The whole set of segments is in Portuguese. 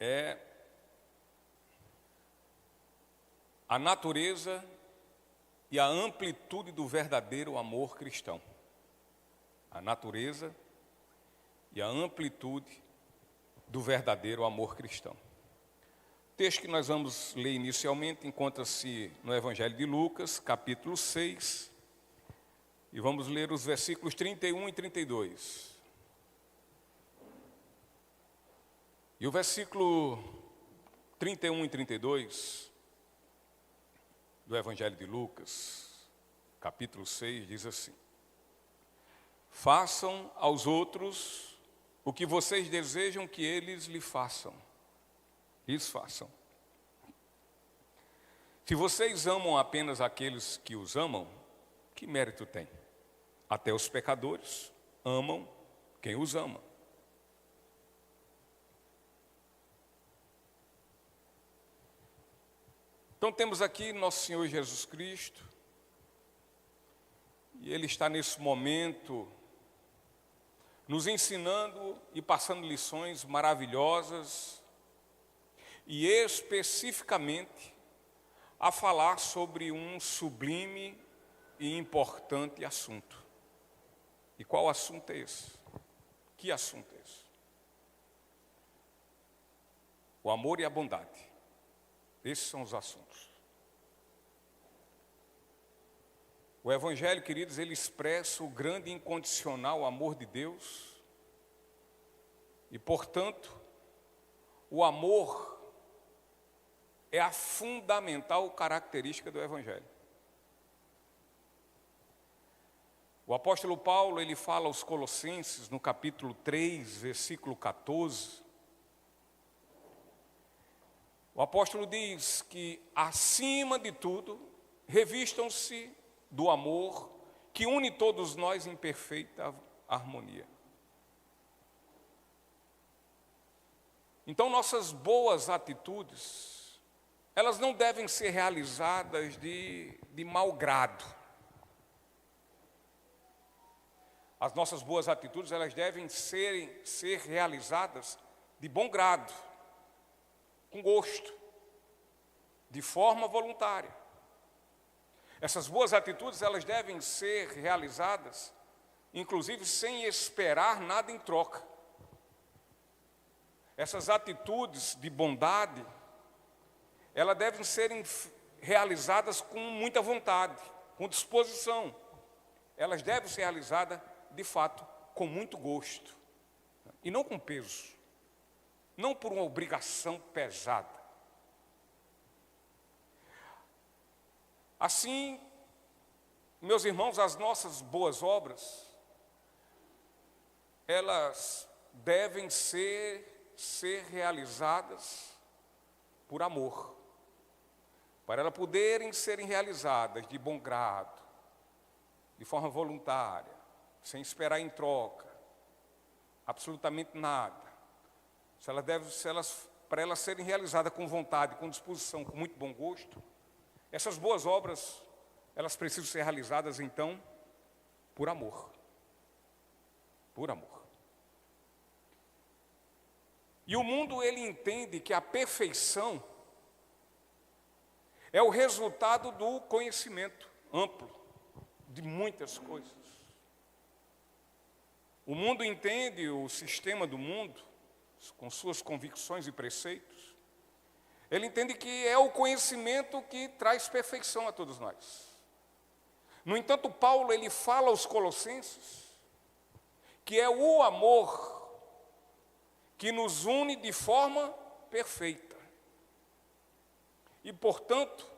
é a natureza e a amplitude do verdadeiro amor cristão. A natureza e a amplitude do verdadeiro amor cristão. O texto que nós vamos ler inicialmente encontra-se no Evangelho de Lucas, capítulo 6, e vamos ler os versículos 31 e 32. E o versículo 31 e 32 do Evangelho de Lucas, capítulo 6, diz assim: façam aos outros o que vocês desejam que eles lhes façam. Se vocês amam apenas aqueles que os amam, que mérito tem? Até os pecadores amam quem os ama. Então temos aqui nosso Senhor Jesus Cristo, e Ele está nesse momento nos ensinando e passando lições maravilhosas, e especificamente a falar sobre um sublime e importante assunto. E qual assunto é esse? Que assunto é esse? O amor e a bondade. Esses são os assuntos. O Evangelho, queridos, ele expressa o grande e incondicional amor de Deus. E, portanto, o amor é a fundamental característica do Evangelho. O apóstolo Paulo, ele fala aos Colossenses, no capítulo 3, versículo 14. O apóstolo diz que, acima de tudo, revistam-se do amor que une todos nós em perfeita harmonia. Então, nossas boas atitudes, elas não devem ser realizadas de mau grado. As nossas boas atitudes, elas devem ser realizadas de bom grado, com gosto, de forma voluntária. Essas boas atitudes, elas devem ser realizadas, inclusive sem esperar nada em troca. Essas atitudes de bondade, elas devem ser realizadas com muita vontade, com disposição. Elas devem ser realizadas, de fato, com muito gosto, e não com peso. Não por uma obrigação pesada. Assim, meus irmãos, as nossas boas obras, elas devem ser realizadas por amor. Para elas poderem serem realizadas de bom grado, de forma voluntária, sem esperar em troca, absolutamente nada. Para elas serem realizadas com vontade, com disposição, com muito bom gosto, essas boas obras, elas precisam ser realizadas, então, por amor. Por amor. E o mundo, ele entende que a perfeição é o resultado do conhecimento amplo de muitas coisas. O mundo entende, o sistema do mundo, com suas convicções e preceitos, ele entende que é o conhecimento que traz perfeição a todos nós. No entanto, Paulo, ele fala aos Colossenses que é o amor que nos une de forma perfeita. E, portanto,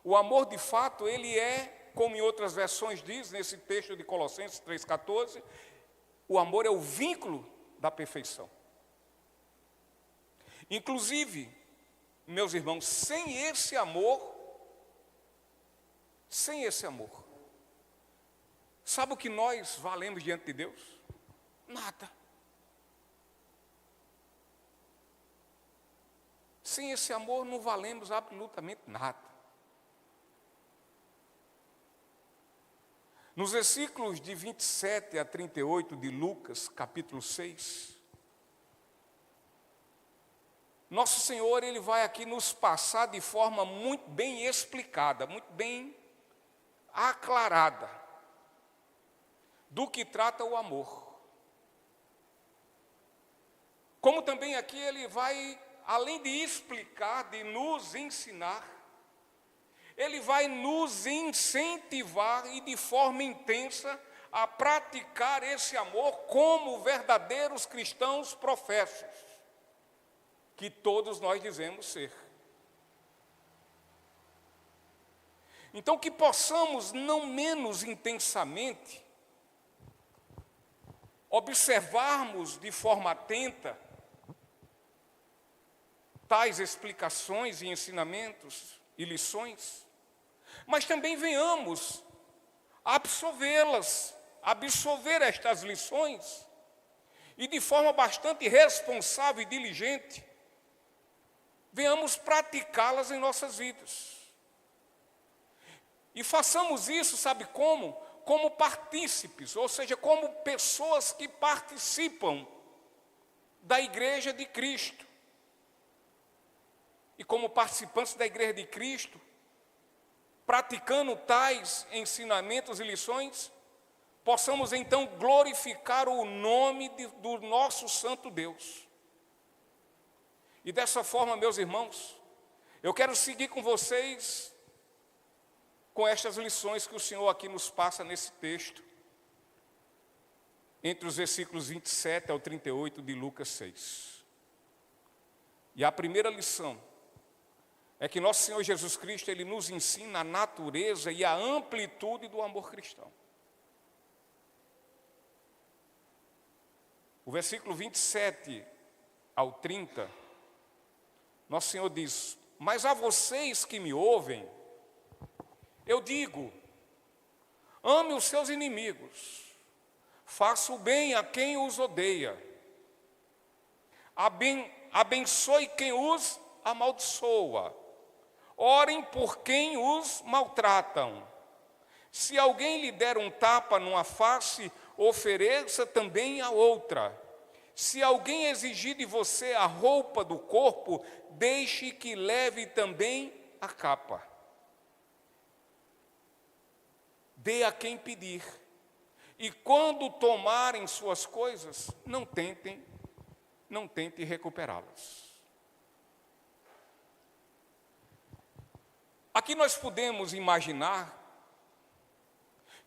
o amor de fato, ele é, como em outras versões diz, nesse texto de Colossenses 3,14, o amor é o vínculo da perfeição. Inclusive, meus irmãos, sem esse amor, sabe o que nós valemos diante de Deus? Nada. Sem esse amor não valemos absolutamente nada. Nos versículos de 27 a 38 de Lucas, capítulo 6, Nosso Senhor, Ele vai aqui nos passar de forma muito bem explicada, muito bem aclarada, do que trata o amor. Como também aqui Ele vai, além de explicar, de nos ensinar, Ele vai nos incentivar e de forma intensa a praticar esse amor como verdadeiros cristãos professos, que todos nós dizemos ser. Então, que possamos, não menos intensamente, observarmos de forma atenta tais explicações e ensinamentos e lições, mas também venhamos absorvê-las, absorver estas lições e de forma bastante responsável e diligente, venhamos praticá-las em nossas vidas. E façamos isso, sabe como? Como partícipes, ou seja, como pessoas que participam da Igreja de Cristo. E como participantes da Igreja de Cristo, praticando tais ensinamentos e lições, possamos então glorificar o nome do nosso Santo Deus. E dessa forma, meus irmãos, eu quero seguir com vocês com estas lições que o Senhor aqui nos passa nesse texto, entre os versículos 27 ao 38 de Lucas 6. E a primeira lição é que nosso Senhor Jesus Cristo, Ele nos ensina a natureza e a amplitude do amor cristão. O versículo 27 ao 30, nosso Senhor diz: mas a vocês que me ouvem, eu digo, ame os seus inimigos, faça o bem a quem os odeia, abençoe quem os amaldiçoa, orem por quem os maltratam. Se alguém lhe der um tapa numa face, ofereça também a outra. Se alguém exigir de você a roupa do corpo, deixe que leve também a capa. Dê a quem pedir, e quando tomarem suas coisas, não tente recuperá-las. Aqui nós podemos imaginar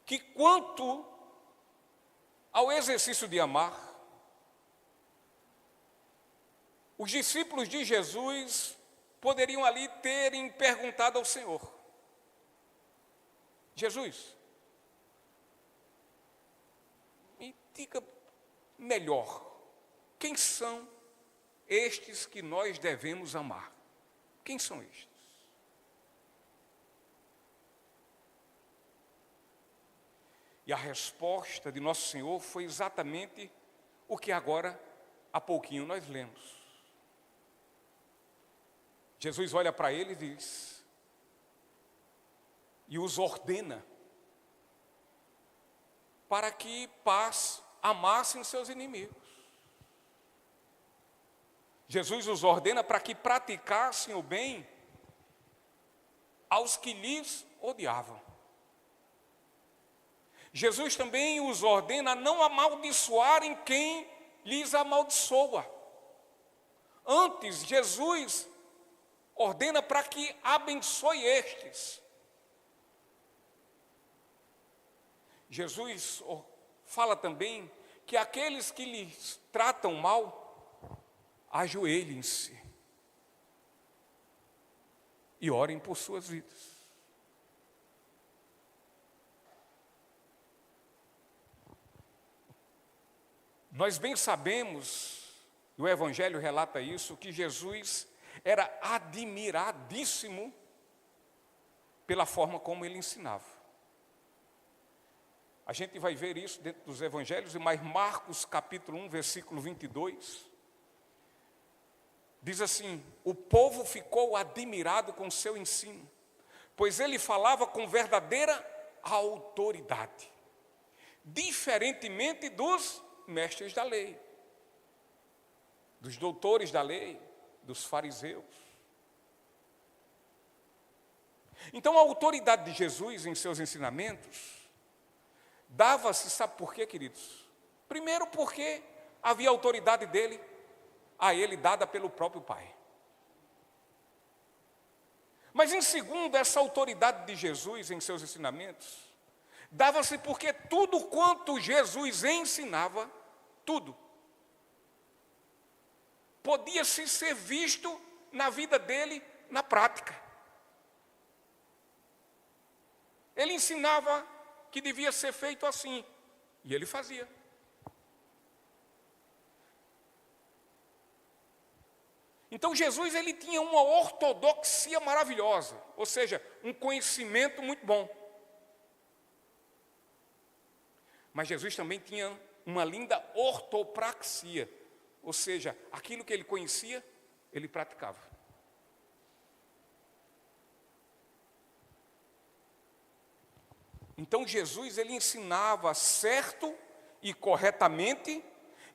que quanto ao exercício de amar, os discípulos de Jesus poderiam ali terem perguntado ao Senhor: Jesus, me diga melhor, quem são estes que nós devemos amar? Quem são estes? E a resposta de nosso Senhor foi exatamente o que agora, há pouquinho, nós lemos. Jesus olha para ele e diz, e os ordena, para que amassem os seus inimigos. Jesus os ordena para que praticassem o bem aos que lhes odiavam. Jesus também os ordena a não amaldiçoarem quem lhes amaldiçoa. Antes, Jesus ordena para que abençoe estes. Jesus fala também que aqueles que lhes tratam mal, ajoelhem-se e orem por suas vidas. Nós bem sabemos, e o Evangelho relata isso, que Jesus era admiradíssimo pela forma como ele ensinava. A gente vai ver isso dentro dos Evangelhos, mas Marcos capítulo 1, versículo 22, diz assim: o povo ficou admirado com seu ensino, pois ele falava com verdadeira autoridade, diferentemente dos mestres da lei, dos doutores da lei, dos fariseus. Então a autoridade de Jesus em seus ensinamentos dava-se, sabe por quê, queridos? Primeiro porque havia autoridade dele, a ele dada pelo próprio Pai. Mas em segundo, essa autoridade de Jesus em seus ensinamentos dava-se porque tudo quanto Jesus ensinava, tudo, podia-se ser visto na vida dele, na prática. Ele ensinava que devia ser feito assim, e ele fazia. Então Jesus, ele tinha uma ortodoxia maravilhosa, ou seja, um conhecimento muito bom. Mas Jesus também tinha uma linda ortopraxia, ou seja, aquilo que ele conhecia, ele praticava. Então Jesus, ele ensinava certo e corretamente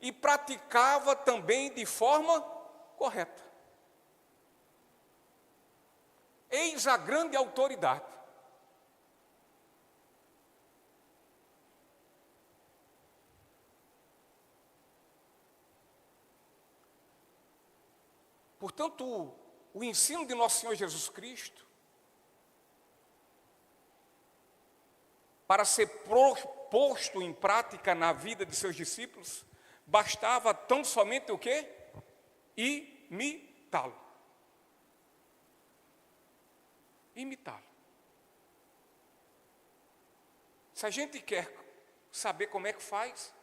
e praticava também de forma correta. Eis a grande autoridade. Portanto, o ensino de nosso Senhor Jesus Cristo, para ser posto em prática na vida de seus discípulos, bastava tão somente o quê? Imitá-lo. Imitá-lo. Se a gente quer saber como é que faz,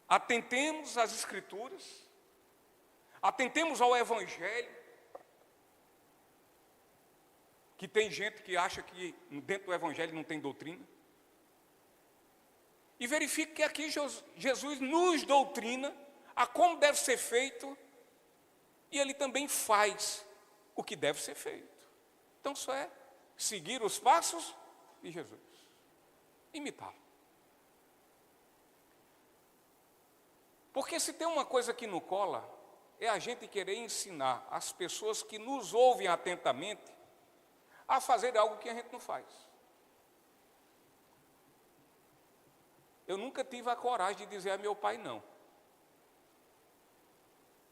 atentemos às Escrituras, atentemos ao Evangelho, que tem gente que acha que dentro do Evangelho não tem doutrina, e verifique que aqui Jesus nos doutrina a como deve ser feito, e ele também faz o que deve ser feito. Então só é seguir os passos de Jesus, imitá-lo. Porque se tem uma coisa que não cola, é a gente querer ensinar as pessoas que nos ouvem atentamente a fazer algo que a gente não faz. Eu nunca tive a coragem de dizer a meu pai não.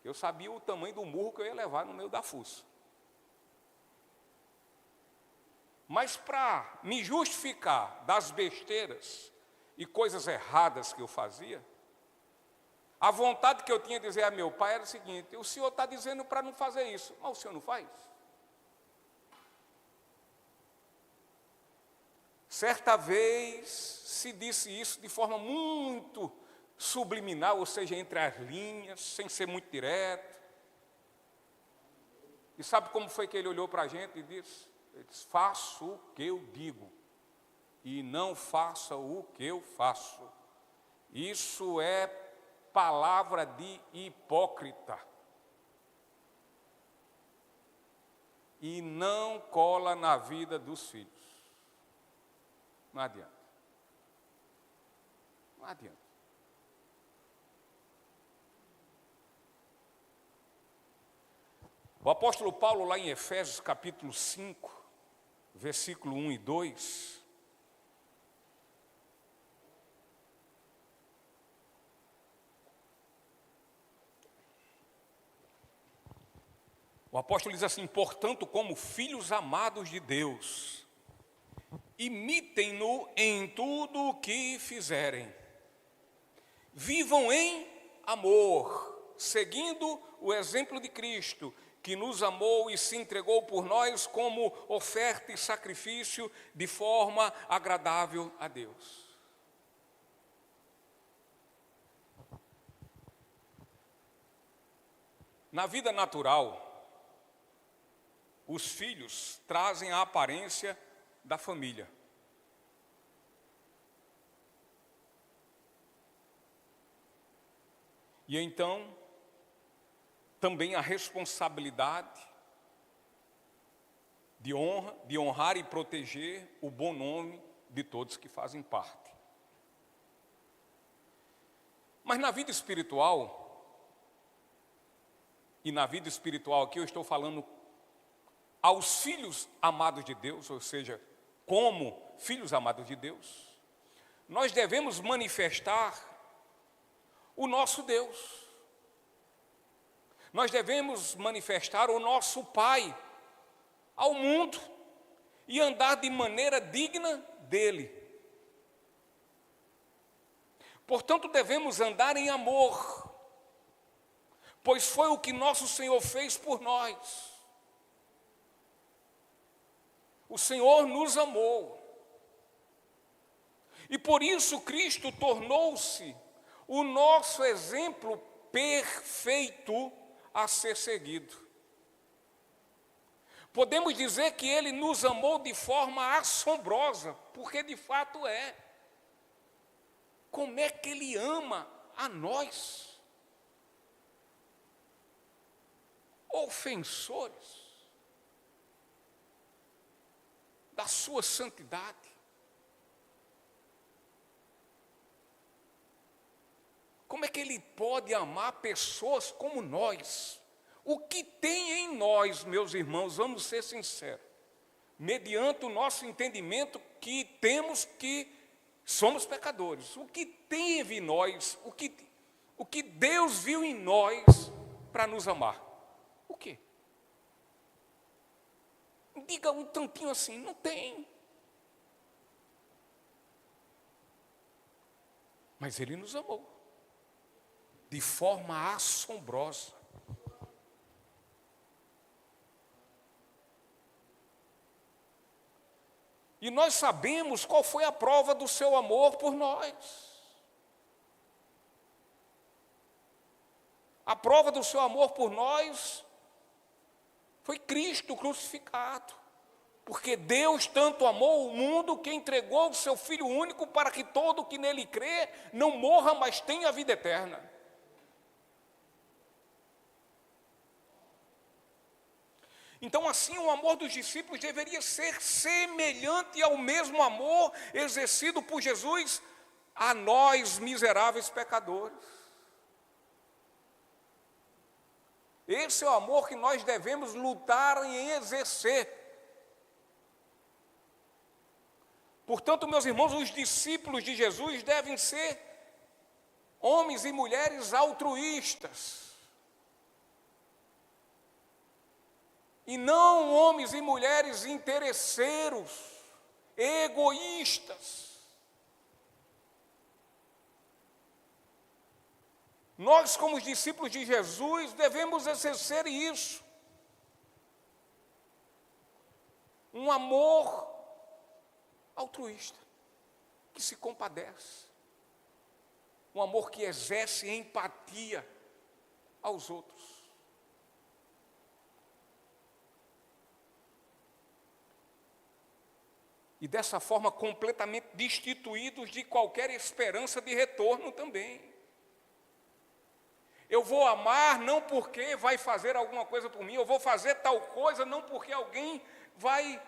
Eu sabia o tamanho do murro que eu ia levar no meio da fuça. Mas para me justificar das besteiras e coisas erradas que eu fazia, a vontade que eu tinha de dizer a meu pai era o seguinte: o senhor está dizendo para não fazer isso, mas o senhor não faz? Certa vez se disse isso de forma muito subliminar, ou seja, entre as linhas, sem ser muito direto. E sabe como foi que ele olhou para a gente e disse? Ele disse: faço o que eu digo e não faça o que eu faço. Isso é palavra de hipócrita. E não cola na vida dos filhos. Não adianta. Não adianta. O apóstolo Paulo, lá em Efésios capítulo 5, versículo 1 e 2, o apóstolo diz assim: portanto, como filhos amados de Deus, imitem-no em tudo o que fizerem. Vivam em amor, seguindo o exemplo de Cristo, que nos amou e se entregou por nós como oferta e sacrifício de forma agradável a Deus. Na vida natural, os filhos trazem a aparência da família. E então, também a responsabilidade de honrar e proteger o bom nome de todos que fazem parte. Mas na vida espiritual, e na vida espiritual, aqui eu estou falando aos filhos amados de Deus, ou seja, como filhos amados de Deus, nós devemos manifestar o nosso Deus. Nós devemos manifestar o nosso Pai ao mundo e andar de maneira digna dele. Portanto, devemos andar em amor, pois foi o que nosso Senhor fez por nós. O Senhor nos amou. E por isso Cristo tornou-se o nosso exemplo perfeito a ser seguido. Podemos dizer que Ele nos amou de forma assombrosa, porque de fato é. Como é que Ele ama a nós, ofensores da sua santidade? Como é que Ele pode amar pessoas como nós? O que tem em nós, meus irmãos, vamos ser sinceros, mediante o nosso entendimento que temos que somos pecadores. O que teve em nós, o que Deus viu em nós para nos amar? O quê? Diga um tantinho assim, não tem. Mas Ele nos amou de forma assombrosa. E nós sabemos qual foi a prova do seu amor por nós. A prova do seu amor por nós foi Cristo crucificado. Porque Deus tanto amou o mundo que entregou o seu Filho único para que todo que nele crê não morra, mas tenha a vida eterna. Então, assim, o amor dos discípulos deveria ser semelhante ao mesmo amor exercido por Jesus a nós, miseráveis pecadores. Esse é o amor que nós devemos lutar em exercer. Portanto, meus irmãos, os discípulos de Jesus devem ser homens e mulheres altruístas. E não homens e mulheres interesseiros, egoístas. Nós, como os discípulos de Jesus, devemos exercer isso. Um amor altruísta, que se compadece. Um amor que exerce empatia aos outros. E dessa forma completamente destituídos de qualquer esperança de retorno também. Eu vou amar não porque vai fazer alguma coisa por mim, eu vou fazer tal coisa não porque alguém vai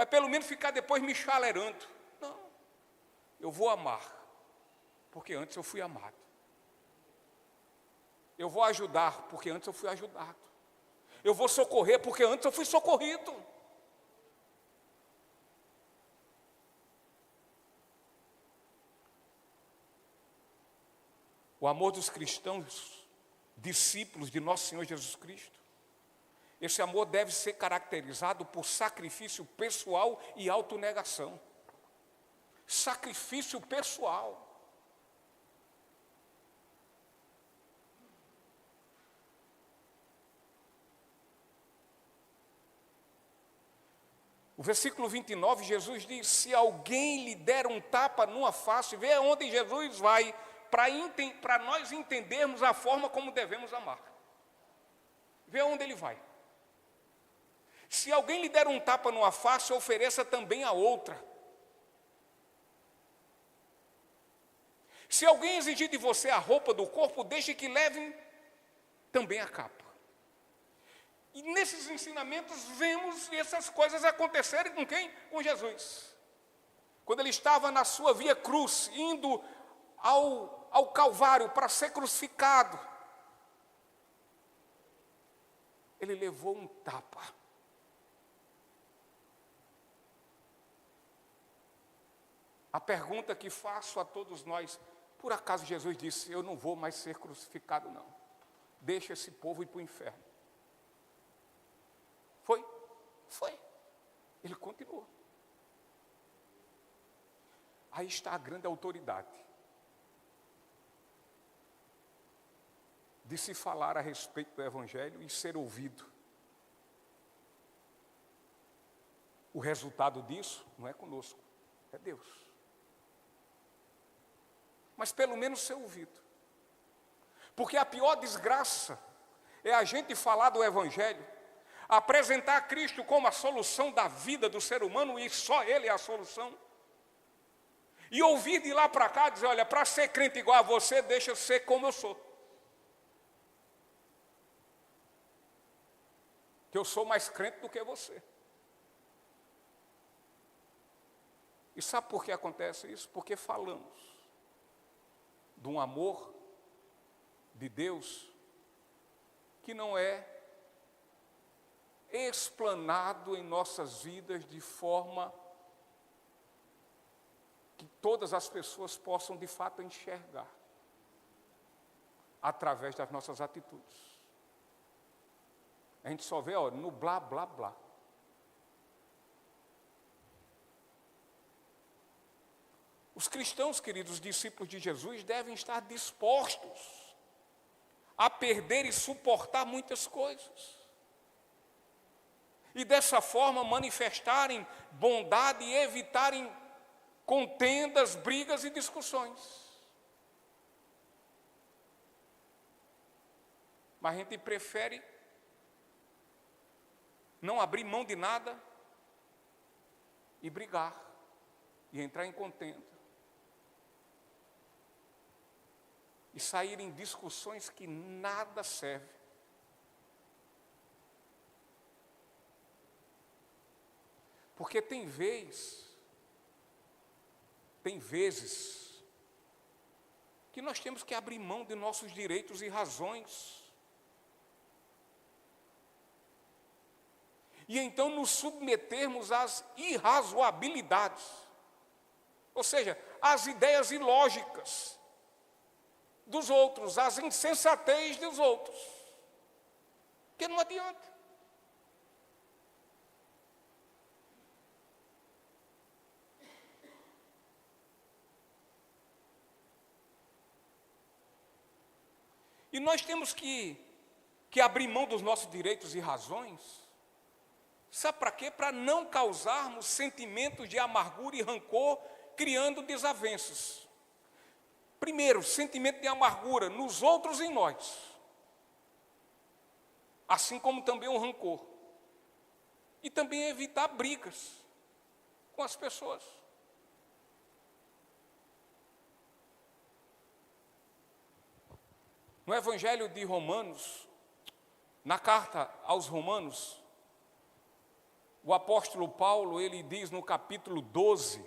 pelo menos ficar depois me chalerando. Não, eu vou amar porque antes eu fui amado. Eu vou ajudar porque antes eu fui ajudado. Eu vou socorrer porque antes eu fui socorrido. O amor dos cristãos, discípulos de nosso Senhor Jesus Cristo, esse amor deve ser caracterizado por sacrifício pessoal e autonegação. Sacrifício pessoal. O versículo 29, Jesus diz: se alguém lhe der um tapa numa face, vê onde Jesus vai, para nós entendermos a forma como devemos amar. Vê onde ele vai. Se alguém lhe der um tapa numa face, ofereça também a outra. Se alguém exigir de você a roupa do corpo, deixe que levem também a capa. E nesses ensinamentos vemos essas coisas acontecerem com quem? Com Jesus. Quando ele estava na sua via cruz, indo ao Calvário para ser crucificado, ele levou um tapa. A pergunta que faço a todos nós: por acaso Jesus disse, eu não vou mais ser crucificado, não. Deixa esse povo ir para o inferno. Foi? Foi. Ele continuou. Aí está a grande autoridade de se falar a respeito do Evangelho e ser ouvido. O resultado disso não é conosco, é Deus. Mas pelo menos ser ouvido. Porque a pior desgraça é a gente falar do Evangelho, apresentar Cristo como a solução da vida do ser humano e só Ele é a solução. E ouvir de lá para cá dizer, olha, para ser crente igual a você, deixa eu ser como eu sou. Que eu sou mais crente do que você. E sabe por que acontece isso? Porque falamos de um amor de Deus que não é explanado em nossas vidas de forma que todas as pessoas possam de fato enxergar através das nossas atitudes. A gente só vê no blá, blá, blá. Os cristãos, queridos discípulos de Jesus, devem estar dispostos a perder e suportar muitas coisas. E dessa forma manifestarem bondade e evitarem contendas, brigas e discussões. Mas a gente prefere não abrir mão de nada e brigar e entrar em contenda. E sair em discussões que nada serve. Porque tem vezes que nós temos que abrir mão de nossos direitos e razões. E então nos submetermos às irrazoabilidades. Ou seja, às ideias ilógicas dos outros, às insensatez dos outros. Porque não adianta. E nós temos que abrir mão dos nossos direitos e razões. Sabe para quê? Para não causarmos sentimentos de amargura e rancor, criando desavenças. Primeiro, sentimento de amargura nos outros e em nós. Assim como também o rancor. E também evitar brigas com as pessoas. No Evangelho de Romanos, na carta aos Romanos, o apóstolo Paulo, ele diz no capítulo 12,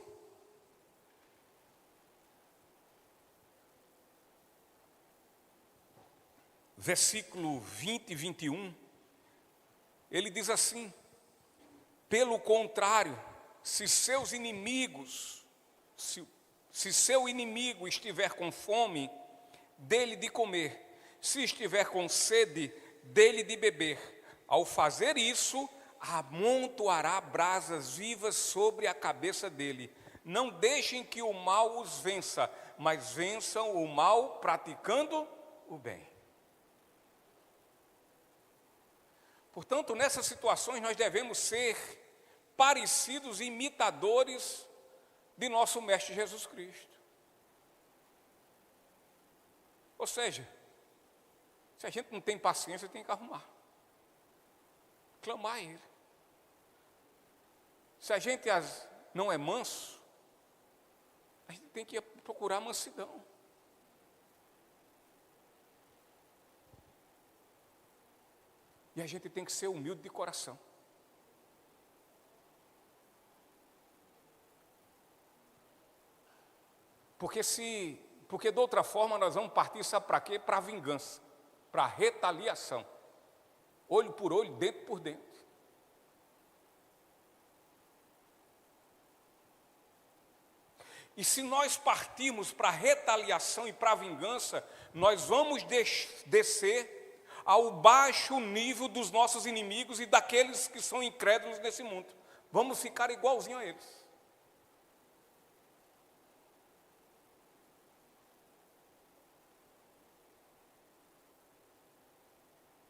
versículo 20 e 21, ele diz assim: pelo contrário, se seus inimigos, se seu inimigo estiver com fome, dê-lhe de comer. Se estiver com sede, dê-lhe de beber. Ao fazer isso, amontoará brasas vivas sobre a cabeça dele. Não deixem que o mal os vença, mas vençam o mal praticando o bem. Portanto, nessas situações nós devemos ser parecidos, imitadores de nosso Mestre Jesus Cristo. Ou seja, se a gente não tem paciência, tem que arrumar. Clamar a Ele. Se a gente não é manso, a gente tem que procurar mansidão. E a gente tem que ser humilde de coração. Porque de outra forma nós vamos partir, sabe para quê? Para a vingança, para a retaliação. olho por olho, dente por dente. E se nós partirmos para a retaliação e para a vingança, nós vamos descer ao baixo nível dos nossos inimigos e daqueles que são incrédulos nesse mundo. Vamos ficar igualzinho a eles.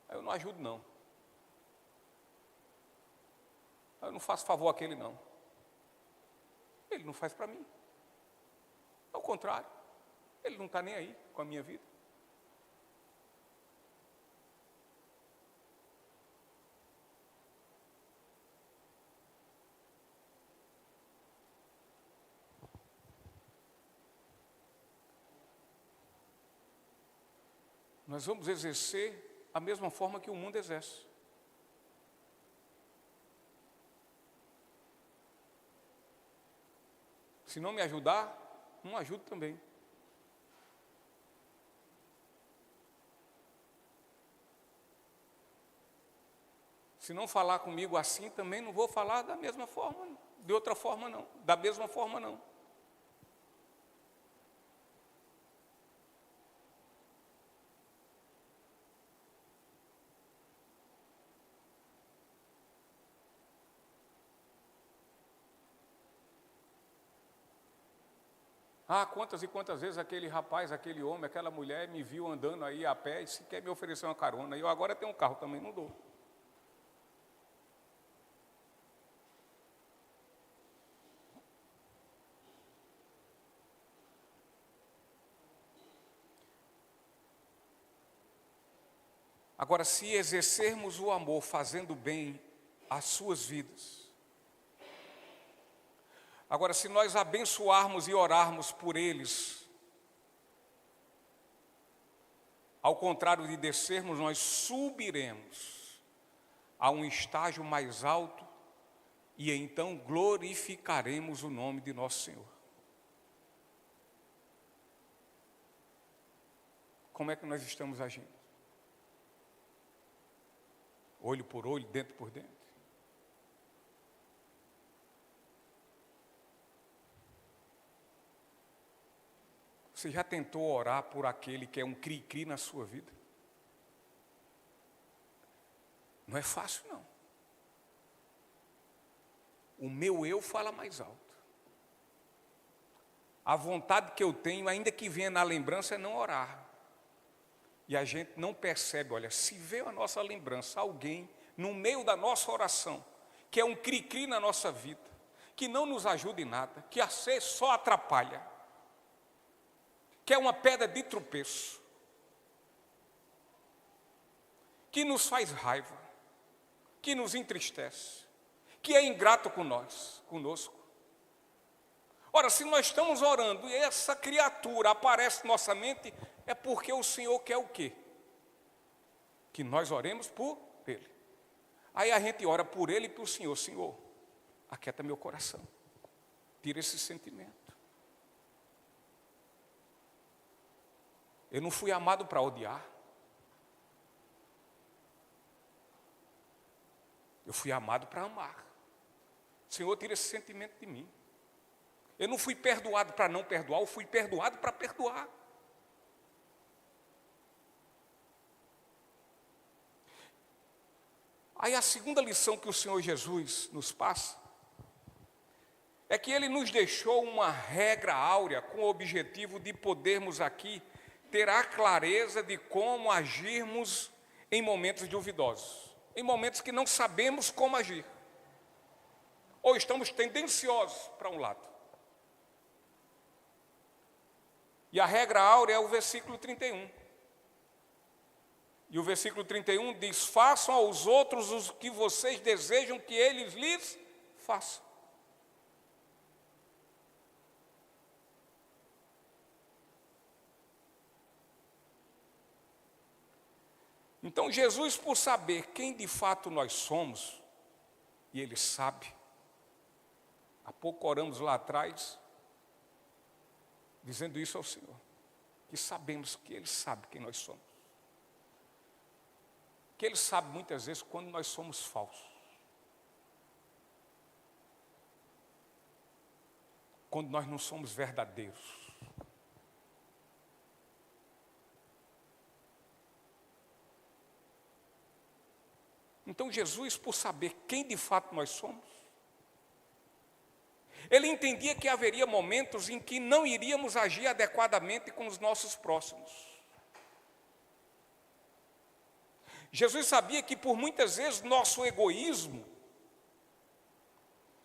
Eu não ajudo, não. Eu não faço favor àquele, não. Ele não faz para mim. Ao contrário, ele não está nem aí com a minha vida. Nós vamos exercer a mesma forma que o mundo exerce. Se não me ajudar, não ajudo também. Se não falar comigo assim, também não vou falar da mesma forma, de outra forma não, da mesma forma não. Ah, quantas e quantas vezes aquele rapaz, aquele homem, aquela mulher me viu andando aí a pé e se quer me oferecer uma carona. E eu agora tenho um carro também, não dou. Agora, se exercermos o amor fazendo bem às suas vidas, agora, se nós abençoarmos e orarmos por eles, ao contrário de descermos, nós subiremos a um estágio mais alto e então glorificaremos o nome de nosso Senhor. Como é que nós estamos agindo? Olho por olho, dente por dente. Você já tentou orar por aquele que é um cri-cri na sua vida? Não é fácil, não. O meu eu fala mais alto. A vontade que eu tenho, ainda que venha na lembrança, é não orar. E a gente não percebe, olha, se veio a nossa lembrança, alguém no meio da nossa oração, que é um cri-cri na nossa vida, que não nos ajuda em nada, que a ser só atrapalha, que é uma pedra de tropeço, que nos faz raiva, que nos entristece, que é ingrato conosco. Ora, se nós estamos orando e essa criatura aparece na nossa mente, é porque o Senhor quer o quê? Que nós oremos por Ele. Aí a gente ora por Ele e por Senhor. Senhor, aquieta meu coração. Tira esse sentimento. Eu não fui amado para odiar. Eu fui amado para amar. Senhor, tira esse sentimento de mim. Eu não fui perdoado para não perdoar, eu fui perdoado para perdoar. Aí a segunda lição que o Senhor Jesus nos passa é que Ele nos deixou uma regra áurea com o objetivo de podermos aqui ter a clareza de como agirmos em momentos duvidosos, em momentos que não sabemos como agir, ou estamos tendenciosos para um lado. E a regra áurea é o versículo 31. E o versículo 31 diz: façam aos outros o que vocês desejam que eles lhes façam. Então Jesus, por saber quem de fato nós somos, e Ele sabe, há pouco oramos lá atrás, dizendo isso ao Senhor, que sabemos que Ele sabe quem nós somos. Porque Ele sabe muitas vezes quando nós somos falsos. Quando nós não somos verdadeiros. Então Jesus, por saber quem de fato nós somos, Ele entendia que haveria momentos em que não iríamos agir adequadamente com os nossos próximos. Jesus sabia que por muitas vezes nosso egoísmo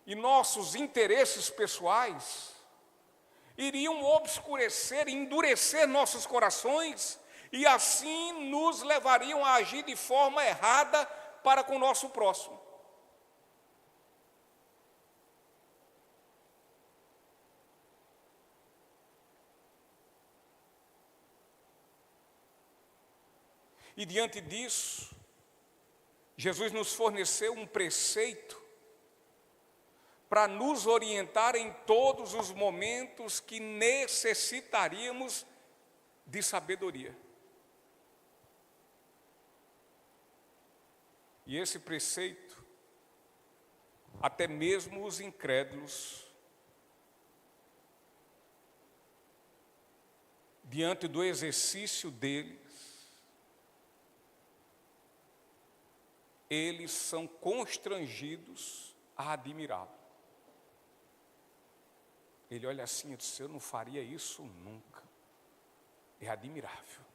e nossos interesses pessoais iriam obscurecer e endurecer nossos corações e assim nos levariam a agir de forma errada para com o nosso próximo. E diante disso, Jesus nos forneceu um preceito para nos orientar em todos os momentos que necessitaríamos de sabedoria. E esse preceito, até mesmo os incrédulos, diante do exercício deles, eles são constrangidos a admirá-lo. Ele olha assim e diz: eu não faria isso nunca. É admirável.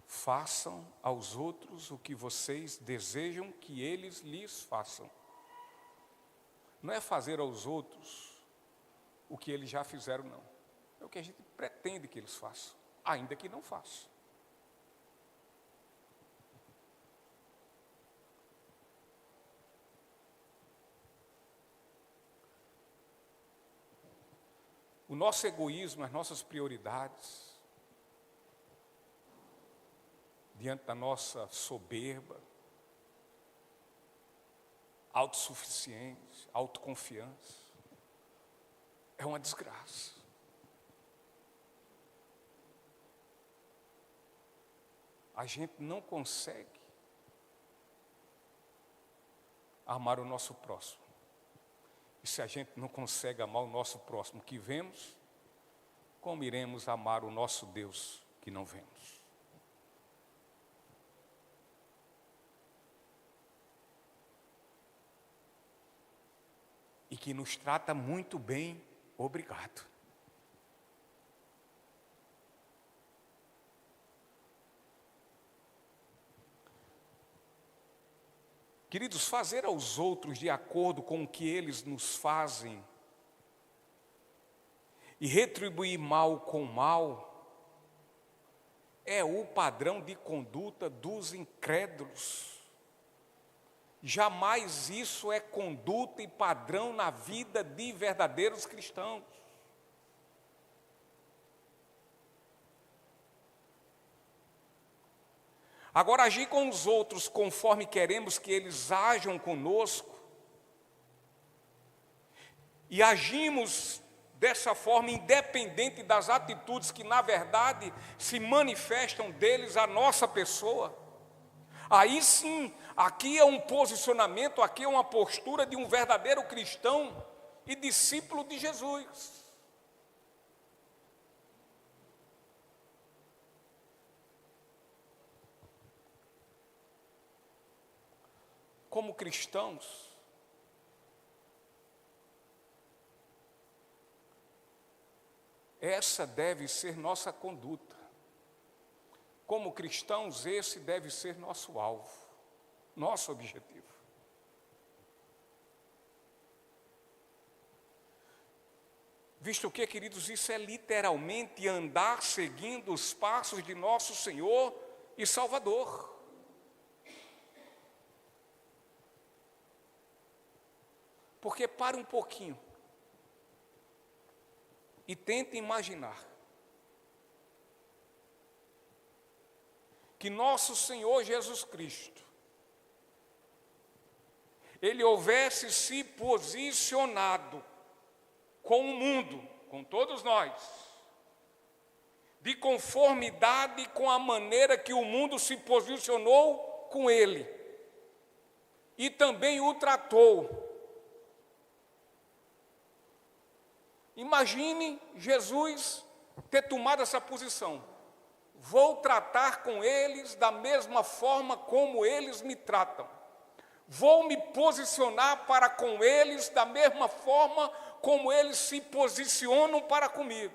Façam aos outros o que vocês desejam que eles lhes façam. Não é fazer aos outros o que eles já fizeram, não. É o que a gente pretende que eles façam, ainda que não façam. O nosso egoísmo, as nossas prioridades, diante da nossa soberba, autossuficiência, autoconfiança, é uma desgraça. A gente não consegue amar o nosso próximo. E se a gente não consegue amar o nosso próximo que vemos, como iremos amar o nosso Deus que não vemos? E que nos trata muito bem, obrigado. Queridos, fazer aos outros de acordo com o que eles nos fazem e retribuir mal com mal é o padrão de conduta dos incrédulos. Jamais isso é conduta e padrão na vida de verdadeiros cristãos. Agora, agir com os outros conforme queremos que eles ajam conosco, e agimos dessa forma independente das atitudes que, na verdade, se manifestam deles a nossa pessoa, aí sim, aqui é um posicionamento, aqui é uma postura de um verdadeiro cristão e discípulo de Jesus. Como cristãos, essa deve ser nossa conduta. Como cristãos, esse deve ser nosso alvo, nosso objetivo. Visto que, queridos, isso é literalmente andar seguindo os passos de nosso Senhor e Salvador. Porque para um pouquinho e tenta imaginar que nosso Senhor Jesus Cristo, Ele houvesse se posicionado com o mundo, com todos nós, de conformidade com a maneira que o mundo se posicionou com ele e também o tratou. Imagine Jesus ter tomado essa posição. Vou tratar com eles da mesma forma como eles me tratam. Vou me posicionar para com eles da mesma forma como eles se posicionam para comigo.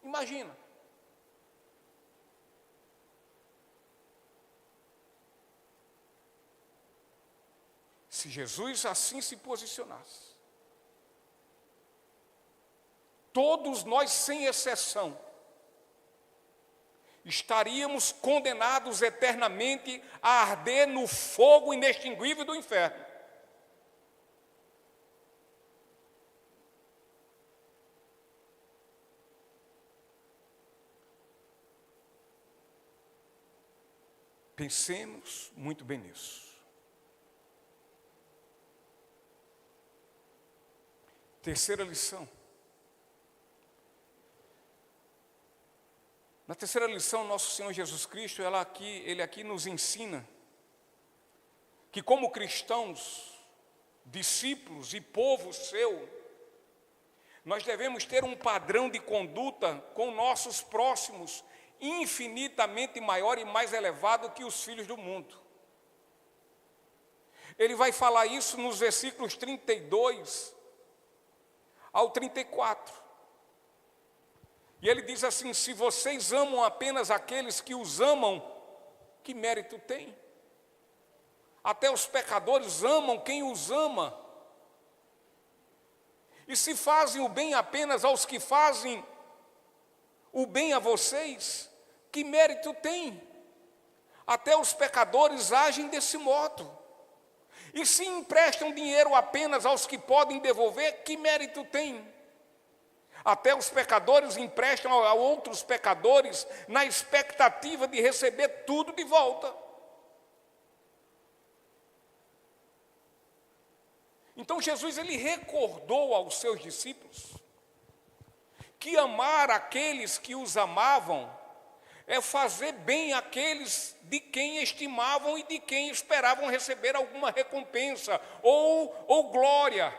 Imagina. Se Jesus assim se posicionasse, todos nós, sem exceção, estaríamos condenados eternamente a arder no fogo inextinguível do inferno. Pensemos muito bem nisso. Terceira lição. Na terceira lição, nosso Senhor Jesus Cristo, ele aqui nos ensina que como cristãos, discípulos e povo seu, nós devemos ter um padrão de conduta com nossos próximos infinitamente maior e mais elevado que os filhos do mundo. Ele vai falar isso nos versículos 32 ao 34. E ele diz assim: se vocês amam apenas aqueles que os amam, que mérito tem? Até os pecadores amam quem os ama. E se fazem o bem apenas aos que fazem o bem a vocês, que mérito tem? Até os pecadores agem desse modo. E se emprestam dinheiro apenas aos que podem devolver, que mérito tem? Até os pecadores emprestam a outros pecadores na expectativa de receber tudo de volta. Então Jesus, ele recordou aos seus discípulos que amar aqueles que os amavam é fazer bem àqueles de quem estimavam e de quem esperavam receber alguma recompensa ou glória.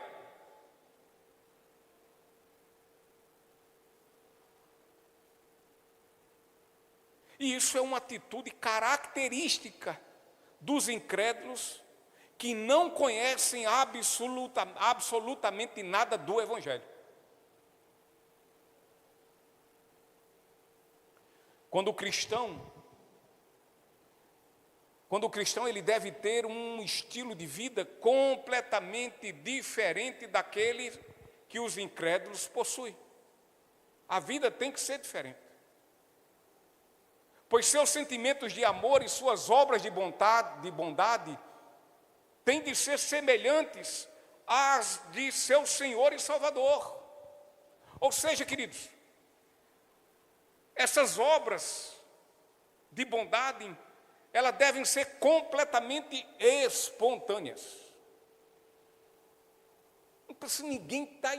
E isso é uma atitude característica dos incrédulos que não conhecem absolutamente nada do Evangelho. Quando o cristão ele deve ter um estilo de vida completamente diferente daquele que os incrédulos possuem. A vida tem que ser diferente. Pois seus sentimentos de amor e suas obras de bondade têm de ser semelhantes às de seu Senhor e Salvador. Ou seja, queridos, essas obras de bondade, elas devem ser completamente espontâneas. Não precisa ninguém estar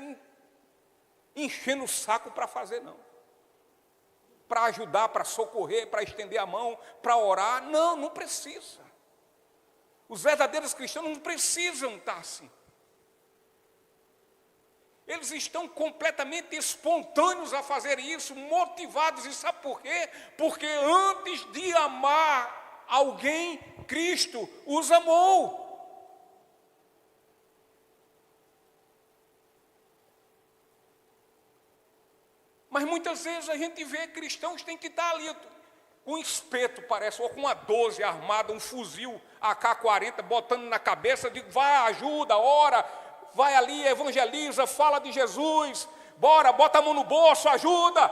enchendo o saco para fazer, não. Para ajudar, para socorrer, para estender a mão, para orar. Não, não precisa. Os verdadeiros cristãos não precisam estar assim. Eles estão completamente espontâneos a fazer isso, motivados. E sabe por quê? Porque antes de amar alguém, Cristo os amou. Mas muitas vezes a gente vê cristãos que têm que estar ali com um espeto, parece, ou com uma 12 armada, um fuzil AK-40, botando na cabeça, digo, vai, ajuda, ora, vai ali, evangeliza, fala de Jesus, bora, bota a mão no bolso, ajuda.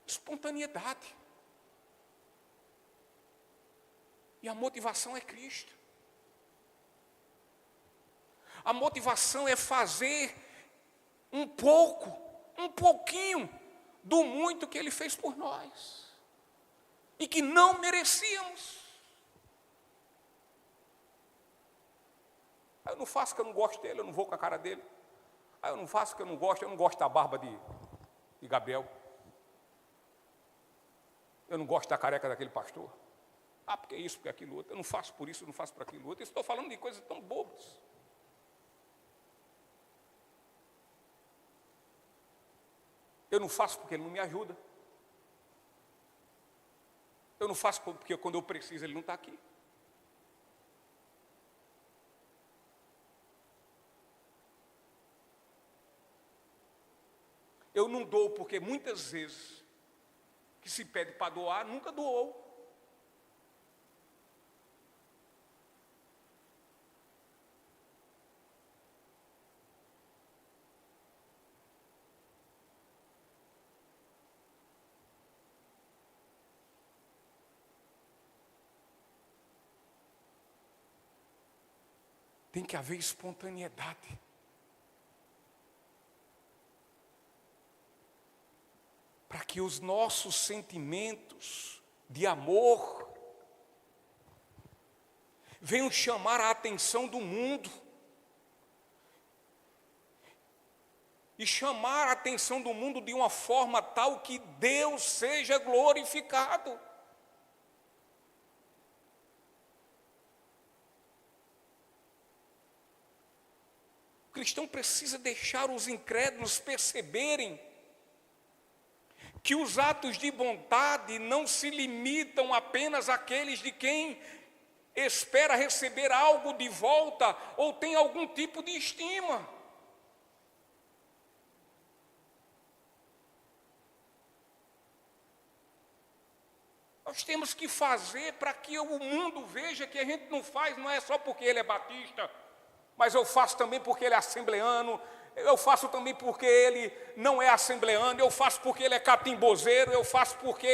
Espontaneidade. E a motivação é Cristo. A motivação é fazer um pouquinho do muito que Ele fez por nós e que não merecíamos. Eu não faço que eu não gosto dele, eu não vou com a cara dele. Eu não faço porque eu não gosto da barba de Gabriel. Eu não gosto da careca daquele pastor. Porque isso, porque aquilo outro. Eu não faço por isso, eu não faço por aquilo outro. Eu estou falando de coisas tão bobas. Eu não faço porque ele não me ajuda. Eu não faço porque quando eu preciso ele não está aqui. Eu não dou porque muitas vezes que se pede para doar, nunca doou. Tem que haver espontaneidade. Para que os nossos sentimentos de amor venham chamar a atenção do mundo. E chamar a atenção do mundo de uma forma tal que Deus seja glorificado. O cristão precisa deixar os incrédulos perceberem que os atos de bondade não se limitam apenas àqueles de quem espera receber algo de volta ou tem algum tipo de estima. Nós temos que fazer para que o mundo veja que a gente não faz, não é só porque ele é batista, mas eu faço também porque ele é assembleano, eu faço também porque ele não é assembleano, eu faço porque ele é catimbozeiro, eu faço porque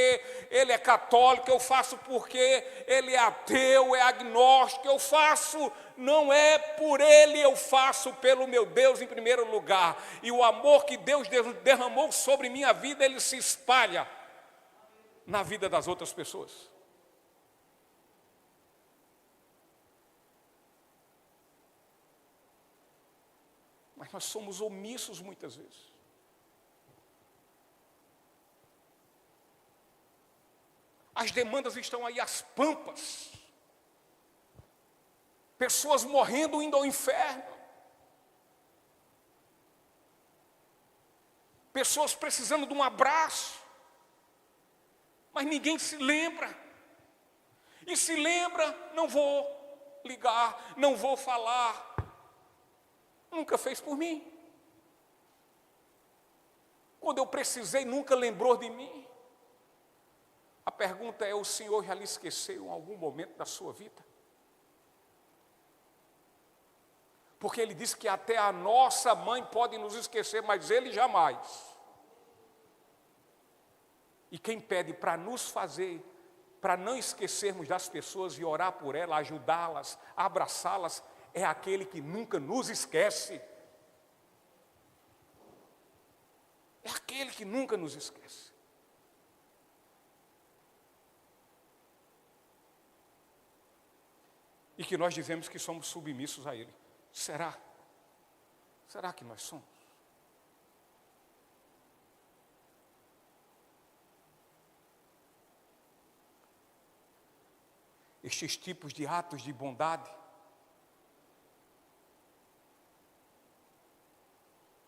ele é católico, eu faço porque ele é ateu, é agnóstico, eu faço, não é por ele, eu faço pelo meu Deus em primeiro lugar. E o amor que Deus derramou sobre minha vida, ele se espalha na vida das outras pessoas. Mas nós somos omissos muitas vezes. As demandas estão aí às pampas. Pessoas morrendo, indo ao inferno. Pessoas precisando de um abraço. Mas ninguém se lembra. E se lembra, não vou ligar, não vou falar. Nunca fez por mim. Quando eu precisei, nunca lembrou de mim. A pergunta é: o Senhor já lhe esqueceu em algum momento da sua vida? Porque Ele disse que até a nossa mãe pode nos esquecer, mas Ele jamais. E quem pede para nos fazer, para não esquecermos das pessoas e orar por elas, ajudá-las, abraçá-las, é aquele que nunca nos esquece. É aquele que nunca nos esquece. E que nós dizemos que somos submissos a Ele. Será? Será que nós somos? Estes tipos de atos de bondade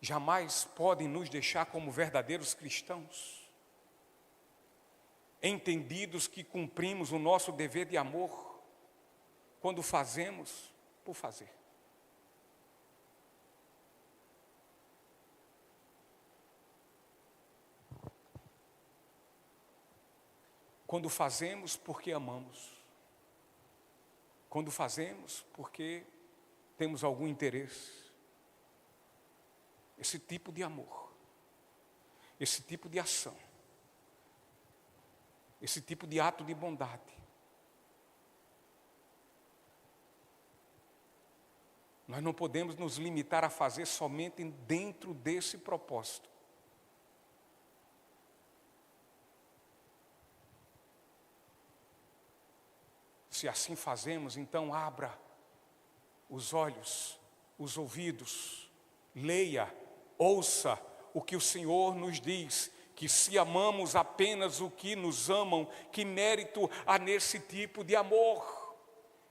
jamais podem nos deixar como verdadeiros cristãos, entendidos que cumprimos o nosso dever de amor quando fazemos por fazer. Quando fazemos porque amamos. Quando fazemos porque temos algum interesse. Esse tipo de amor, esse tipo de ação, esse tipo de ato de bondade, nós não podemos nos limitar a fazer somente dentro desse propósito. Se assim fazemos, então abra os olhos, os ouvidos, leia ouça o que o Senhor nos diz, que se amamos apenas o que nos amam, que mérito há nesse tipo de amor?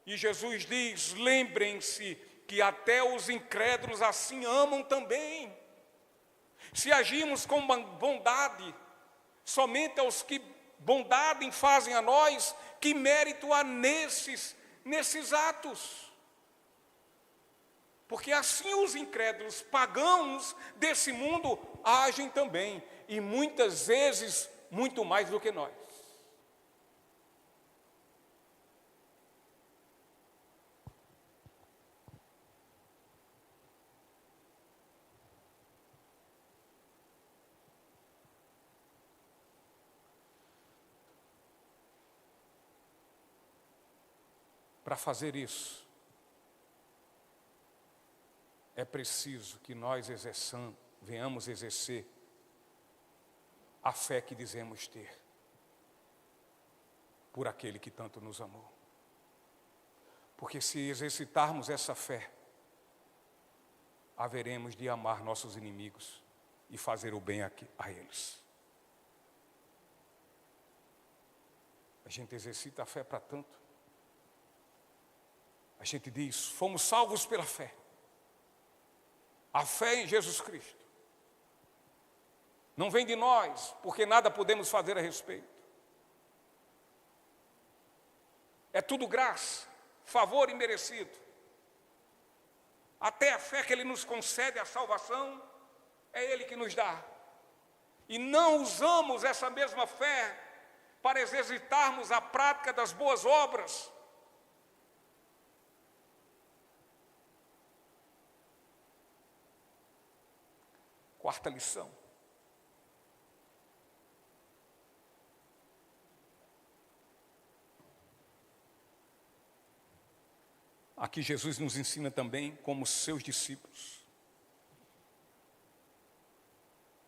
E Jesus diz: lembrem-se que até os incrédulos assim amam também. Se agimos com bondade somente aos que bondade fazem a nós, que mérito há nesses atos? Porque assim os incrédulos pagãos desse mundo agem também, e muitas vezes muito mais do que nós. Para fazer isso, é preciso que nós venhamos exercer a fé que dizemos ter por aquele que tanto nos amou. Porque se exercitarmos essa fé, haveremos de amar nossos inimigos e fazer o bem a eles. A gente exercita a fé para tanto. A gente diz: fomos salvos pela fé. A fé em Jesus Cristo não vem de nós, porque nada podemos fazer a respeito. É tudo graça, favor imerecido. Até a fé que Ele nos concede, a salvação, é Ele que nos dá. E não usamos essa mesma fé para exercitarmos a prática das boas obras. Quarta lição. Aqui Jesus nos ensina também, como seus discípulos,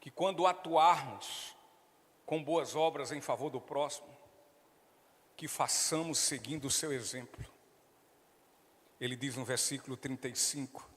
que quando atuarmos com boas obras em favor do próximo, que façamos seguindo o seu exemplo. Ele diz no versículo 35,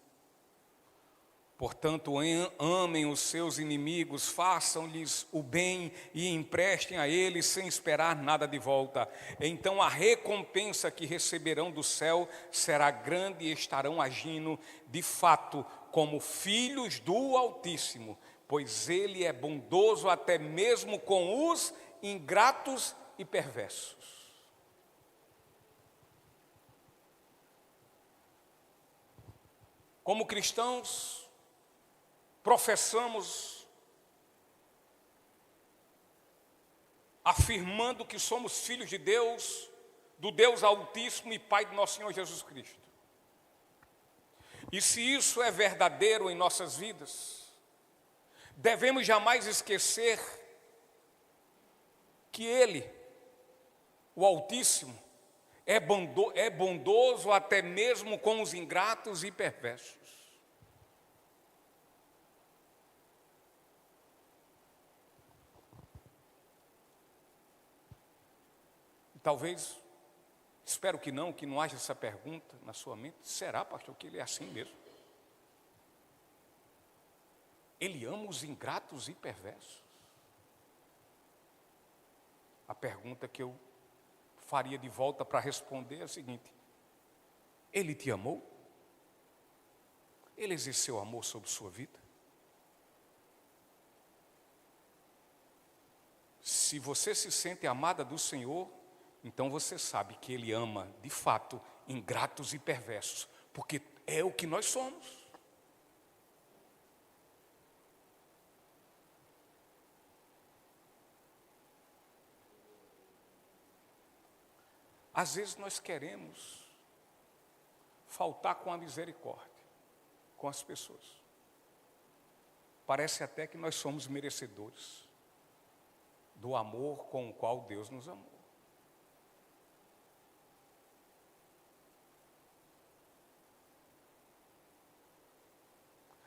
portanto, amem os seus inimigos, façam-lhes o bem e emprestem a eles sem esperar nada de volta. Então a recompensa que receberão do céu será grande e estarão agindo de fato como filhos do Altíssimo, pois Ele é bondoso até mesmo com os ingratos e perversos. Como cristãos, professamos, afirmando que somos filhos de Deus, do Deus Altíssimo e Pai de nosso Senhor Jesus Cristo. E se isso é verdadeiro em nossas vidas, devemos jamais esquecer que Ele, o Altíssimo, é bondoso até mesmo com os ingratos e perversos. Talvez, espero que não haja essa pergunta na sua mente: será, pastor, que Ele é assim mesmo? Ele ama os ingratos e perversos? A pergunta que eu faria de volta para responder é a seguinte: Ele te amou? Ele exerceu amor sobre sua vida? Se você se sente amada do Senhor, então você sabe que Ele ama, de fato, ingratos e perversos, porque é o que nós somos. Às vezes nós queremos faltar com a misericórdia com as pessoas. Parece até que nós somos merecedores do amor com o qual Deus nos amou.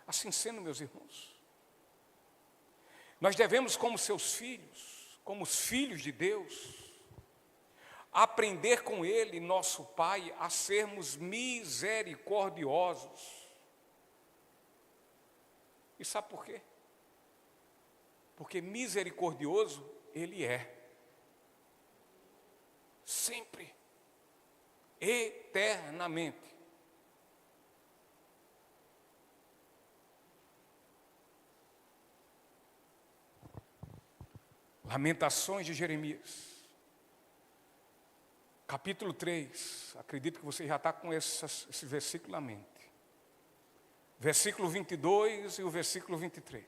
Assim sendo, meus irmãos, nós devemos, como seus filhos, como os filhos de Deus, aprender com Ele, nosso Pai, a sermos misericordiosos. E sabe por quê? Porque misericordioso Ele é. Sempre. Eternamente. Lamentações de Jeremias. Capítulo 3. Acredito que você já está com esse versículo na mente. Versículo 22 e o versículo 23.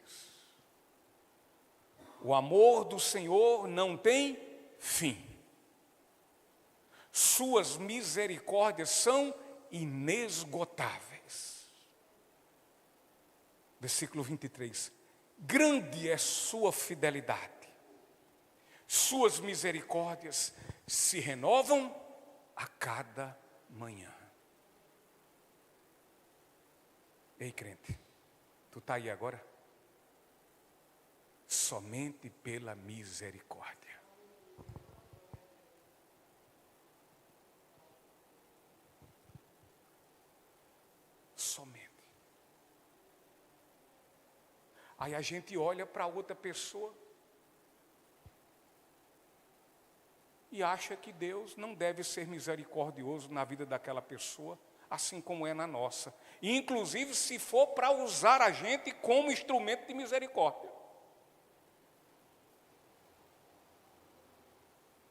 O amor do Senhor não tem fim. Suas misericórdias são inesgotáveis. Versículo 23. Grande é sua fidelidade. Suas misericórdias se renovam a cada manhã. Ei, crente, tu está aí agora? Somente pela misericórdia. Somente. Aí a gente olha para outra pessoa e acha que Deus não deve ser misericordioso na vida daquela pessoa, assim como é na nossa. E, inclusive, se for para usar a gente como instrumento de misericórdia.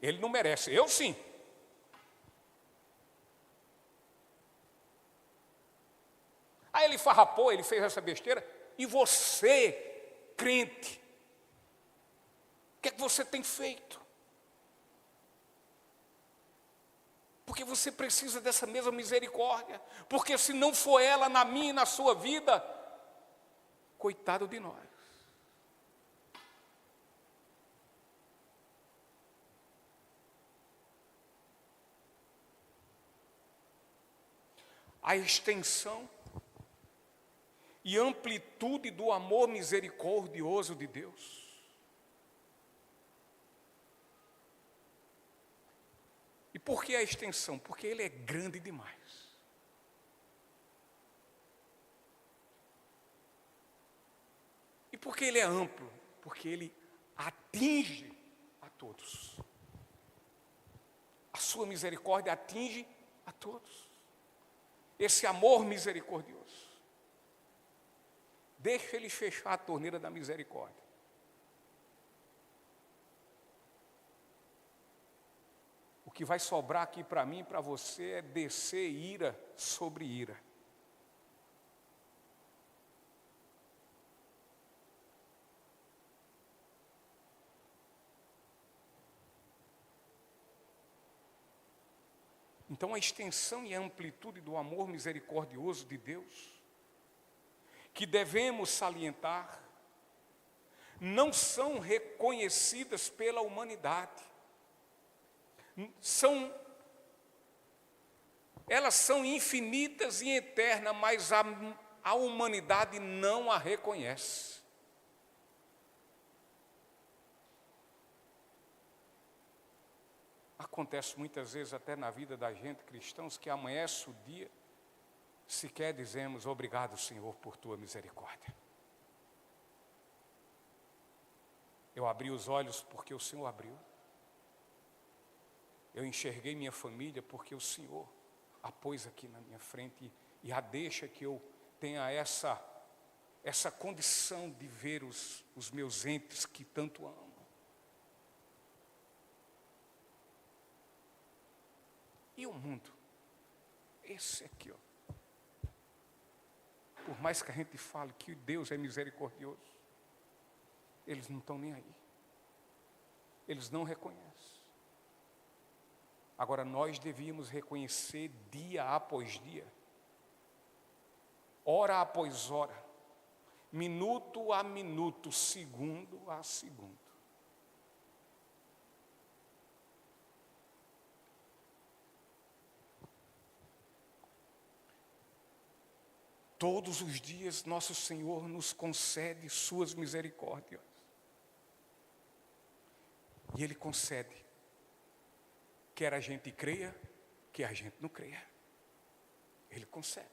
Ele não merece, eu sim. Aí ele farrapou, ele fez essa besteira. E você, crente, o que é que você tem feito? Porque você precisa dessa mesma misericórdia. Porque se não for ela na minha e na sua vida, coitado de nós. A extensão e amplitude do amor misericordioso de Deus. E por que a extensão? Porque Ele é grande demais. E por que Ele é amplo? Porque Ele atinge a todos. A sua misericórdia atinge a todos. Esse amor misericordioso. Deixa Ele fechar a torneira da misericórdia. O que vai sobrar aqui para mim e para você é descer ira sobre ira. Então a extensão e a amplitude do amor misericordioso de Deus, que devemos salientar, não são reconhecidas pela humanidade. Elas são infinitas e eternas, mas a humanidade não a reconhece. Acontece muitas vezes até na vida da gente, cristãos, que amanhece o dia, sequer dizemos obrigado, Senhor, por tua misericórdia. Eu abri os olhos porque o Senhor abriu. Eu enxerguei minha família porque o Senhor a pôs aqui na minha frente e a deixa que eu tenha essa condição de ver os meus entes que tanto amo. E o mundo? Esse aqui, ó. Por mais que a gente fale que Deus é misericordioso, eles não estão nem aí. Eles não reconhecem. Agora, nós devíamos reconhecer dia após dia, hora após hora, minuto a minuto, segundo a segundo. Todos os dias, nosso Senhor nos concede suas misericórdias. E Ele concede. Quer a gente creia, quer a gente não creia. Ele concede.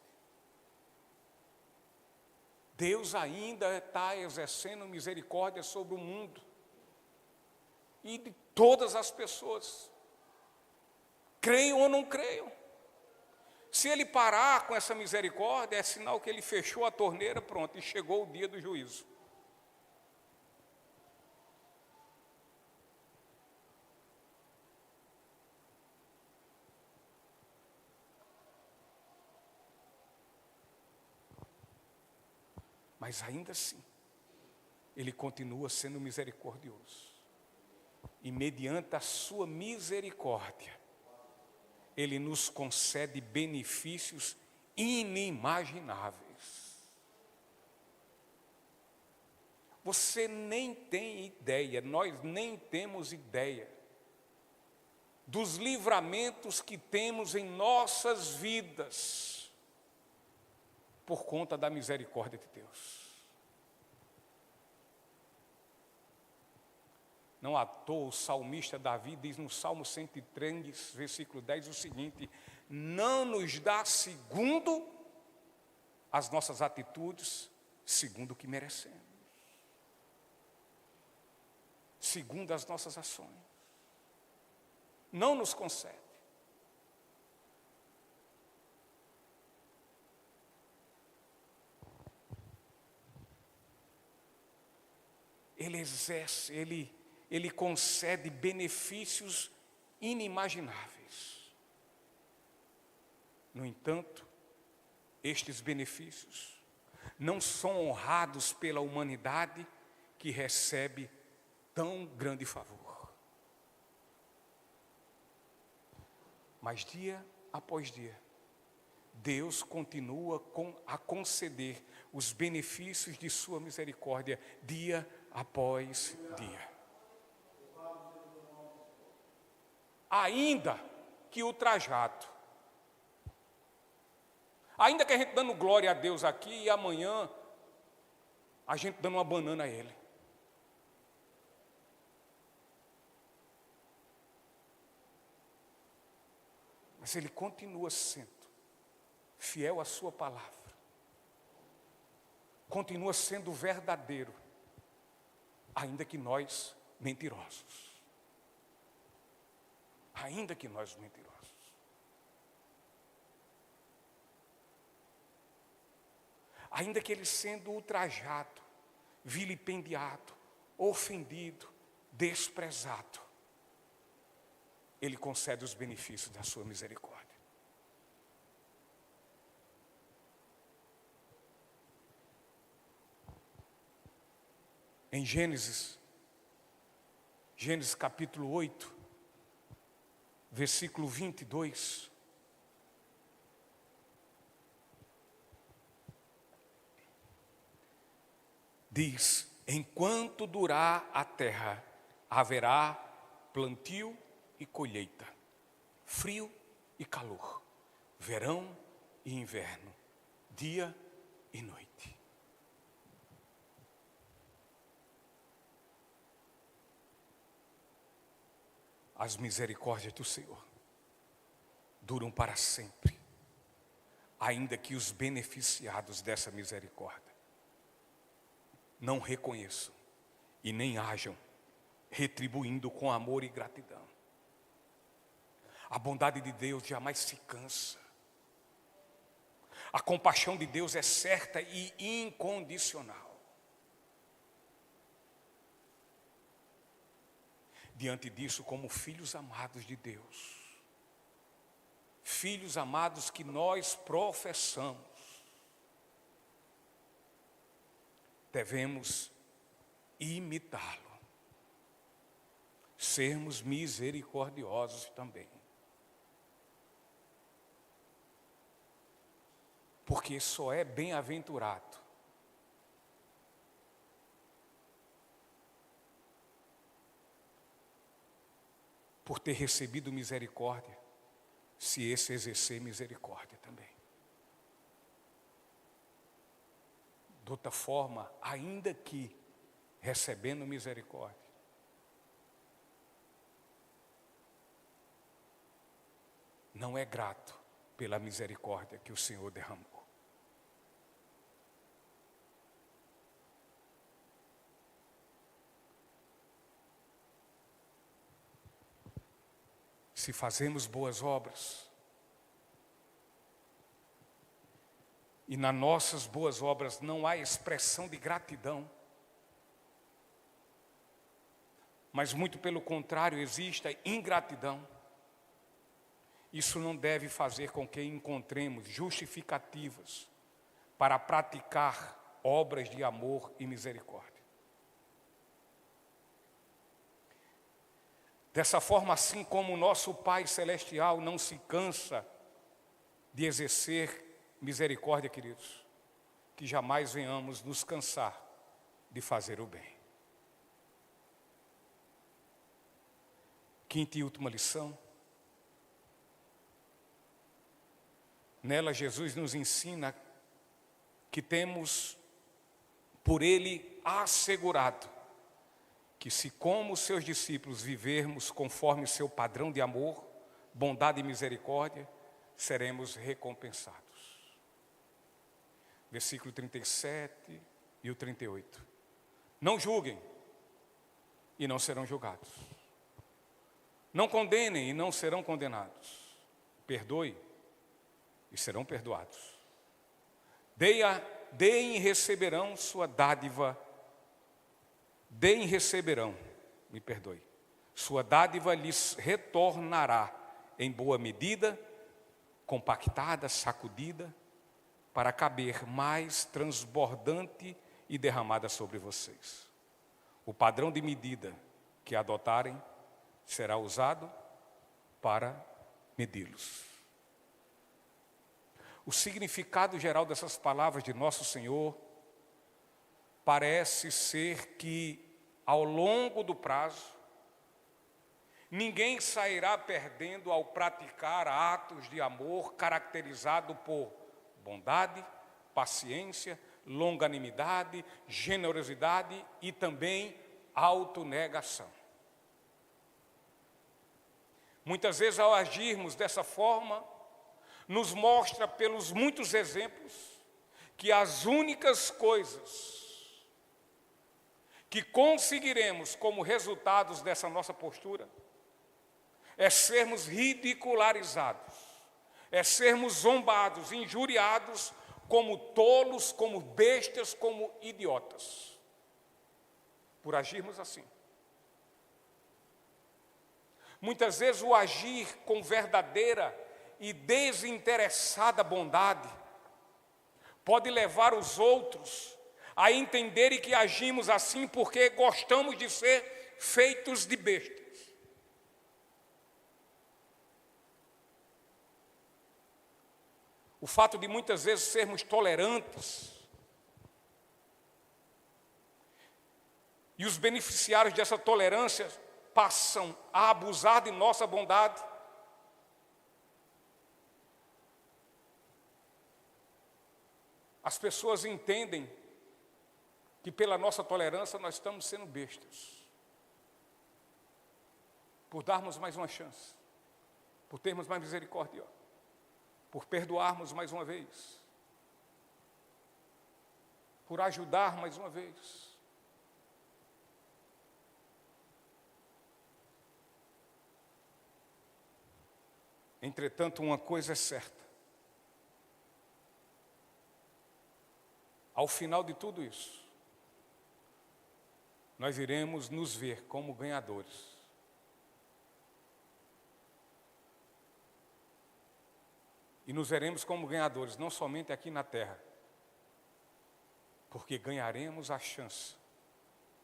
Deus ainda está exercendo misericórdia sobre o mundo e de todas as pessoas, creiam ou não creiam. Se ele parar com essa misericórdia, é sinal que ele fechou a torneira, pronto, e chegou o dia do juízo. Mas ainda assim, ele continua sendo misericordioso. E mediante a sua misericórdia, ele nos concede benefícios inimagináveis. Você nem tem ideia, nós nem temos ideia dos livramentos que temos em nossas vidas por conta da misericórdia de Deus. Não à toa o salmista Davi diz no Salmo 103, versículo 10, o seguinte: não nos dá segundo as nossas atitudes, segundo o que merecemos, segundo as nossas ações. Não nos concede. Ele exerce, ele concede benefícios inimagináveis. No entanto, estes benefícios não são honrados pela humanidade que recebe tão grande favor. Mas dia após dia, Deus continua a conceder os benefícios de sua misericórdia, dia após dia. Ainda que ultrajado, ainda que a gente dando glória a Deus aqui e amanhã a gente dando uma banana a Ele. Mas Ele continua sendo fiel à sua palavra, continua sendo verdadeiro, ainda que nós mentirosos. Ainda que nós mentirosos. Ainda que ele sendo ultrajado, vilipendiado, ofendido, desprezado, ele concede os benefícios da sua misericórdia. Em Gênesis capítulo 8, versículo 22, diz: enquanto durar a terra, haverá plantio e colheita, frio e calor, verão e inverno, dia e noite. As misericórdias do Senhor duram para sempre, ainda que os beneficiados dessa misericórdia não reconheçam e nem hajam retribuindo com amor e gratidão. A bondade de Deus jamais se cansa. A compaixão de Deus é certa e incondicional. Diante disso, como filhos amados de Deus, filhos amados que nós professamos, devemos imitá-lo, sermos misericordiosos também. Porque só é bem-aventurado por ter recebido misericórdia, se esse exercer misericórdia também. De outra forma, ainda que recebendo misericórdia, não é grato pela misericórdia que o Senhor derramou. se fazemos boas obras, e nas nossas boas obras não há expressão de gratidão, mas muito pelo contrário, existe a ingratidão, isso não deve fazer com que encontremos justificativas para praticar obras de amor e misericórdia. Dessa forma, assim como o nosso Pai Celestial não se cansa de exercer misericórdia, queridos, que jamais venhamos nos cansar de fazer o bem. Quinta e última lição. Nela, Jesus nos ensina que temos por Ele assegurado que se como seus discípulos vivermos conforme seu padrão de amor, bondade e misericórdia, seremos recompensados. Versículo 37 e o 38. Não julguem e não serão julgados. Não condenem e não serão condenados. Perdoe e serão perdoados. Deem e receberão sua dádiva. Deem e receberão, sua dádiva lhes retornará em boa medida, compactada, sacudida, para caber mais transbordante e derramada sobre vocês. O padrão de medida que adotarem será usado para medi-los. O significado geral dessas palavras de nosso Senhor parece ser que, ao longo do prazo, ninguém sairá perdendo ao praticar atos de amor caracterizado por bondade, paciência, longanimidade, generosidade e também autonegação. Muitas vezes, ao agirmos dessa forma, nos mostra pelos muitos exemplos que as únicas coisas que conseguiremos como resultados dessa nossa postura é sermos ridicularizados, é sermos zombados, injuriados como tolos, como bestas, como idiotas, por agirmos assim. Muitas vezes o agir com verdadeira e desinteressada bondade pode levar os outros a entenderem que agimos assim porque gostamos de ser feitos de bestas. O fato de muitas vezes sermos tolerantes e os beneficiários dessa tolerância passam a abusar de nossa bondade, as pessoas entendem que pela nossa tolerância nós estamos sendo bestas, por darmos mais uma chance, por termos mais misericórdia, por perdoarmos mais uma vez, por ajudar mais uma vez. Entretanto, uma coisa é certa: ao final de tudo isso, nós iremos nos ver como ganhadores. E nos veremos como ganhadores, não somente aqui na terra, porque ganharemos a chance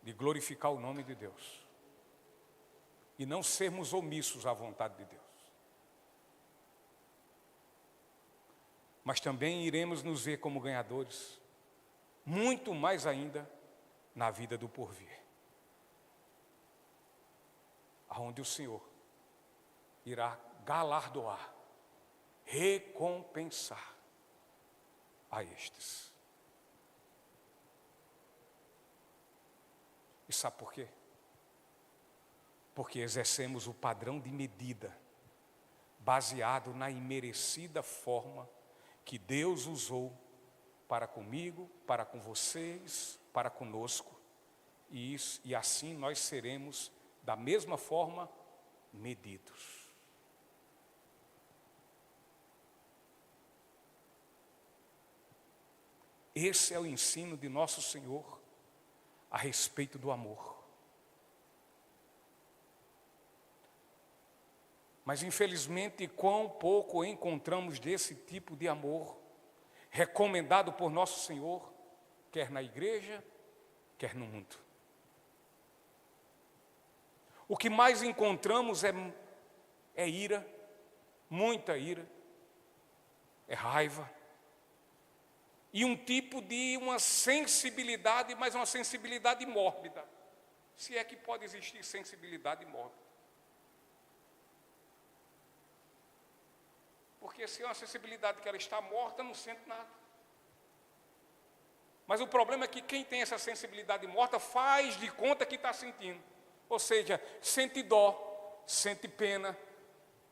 de glorificar o nome de Deus e não sermos omissos à vontade de Deus. Mas também iremos nos ver como ganhadores, muito mais ainda, na vida do porvir, aonde o Senhor irá galardoar, recompensar a estes. E sabe por quê? Porque exercemos o padrão de medida baseado na imerecida forma que Deus usou para comigo, para com vocês, para conosco, e assim nós seremos da mesma forma medidos. Esse é o ensino de nosso Senhor a respeito do amor. Mas infelizmente, quão pouco encontramos desse tipo de amor recomendado por nosso Senhor, quer na igreja, quer no mundo. O que mais encontramos é ira, muita ira, é raiva, e um tipo de uma sensibilidade, mas uma sensibilidade mórbida, se é que pode existir sensibilidade mórbida. Porque se é uma sensibilidade que ela está morta, não sente nada. Mas o problema é que quem tem essa sensibilidade morta faz de conta que está sentindo. Ou seja, sente dó, sente pena,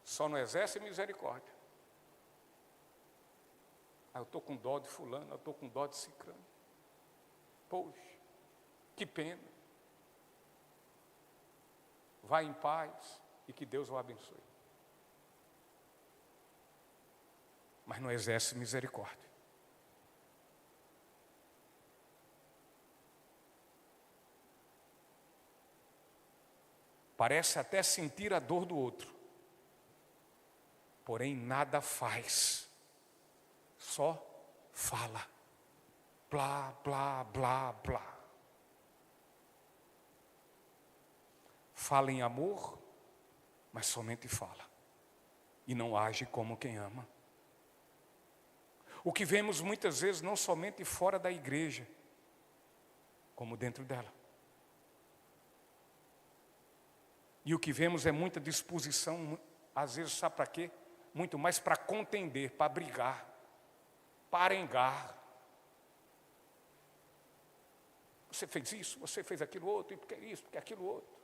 só não exerce misericórdia. Eu estou com dó de fulano, eu estou com dó de cicrano. Poxa, que pena. Vá em paz e que Deus o abençoe. Mas não exerce misericórdia. Parece até sentir a dor do outro, porém nada faz, só fala, blá, blá, blá, blá. Fala em amor, mas somente fala, e não age como quem ama. O que vemos muitas vezes não somente fora da igreja, como dentro dela. E o que vemos é muita disposição, às vezes sabe para quê? Muito mais para contender, para brigar, para arengar. Você fez isso, você fez aquilo outro, e porque isso, porque aquilo outro.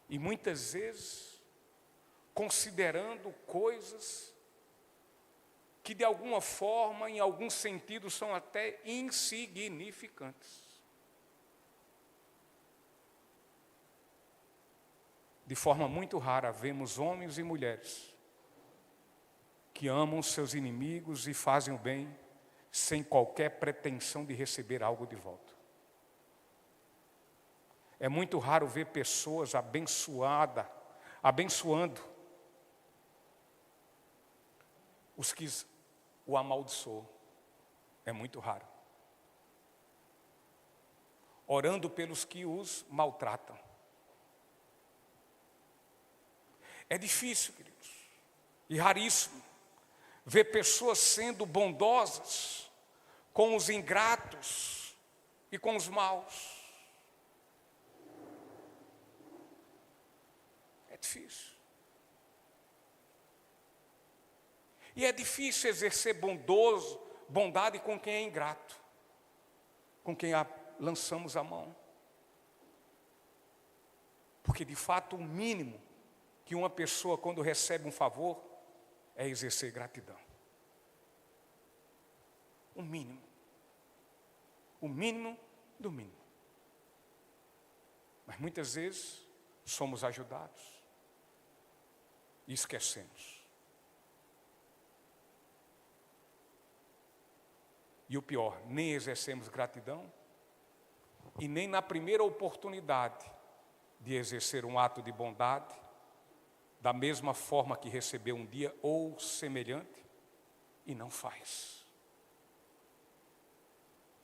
E muitas vezes, considerando coisas que de alguma forma, em algum sentido, são até insignificantes. De forma muito rara, vemos homens e mulheres que amam seus inimigos e fazem o bem sem qualquer pretensão de receber algo de volta. É muito raro ver pessoas abençoando os que o amaldiçoam. É muito raro. Orando pelos que os maltratam. É difícil, queridos, e raríssimo, ver pessoas sendo bondosas com os ingratos e com os maus. É difícil. E é difícil exercer bondade com quem é ingrato, com quem lançamos a mão. Porque, de fato, o mínimo que uma pessoa, quando recebe um favor, é exercer gratidão. O mínimo. O mínimo do mínimo. Mas muitas vezes somos ajudados e esquecemos. E o pior, nem exercemos gratidão e nem na primeira oportunidade de exercer um ato de bondade, da mesma forma que recebeu um dia ou semelhante, e não faz.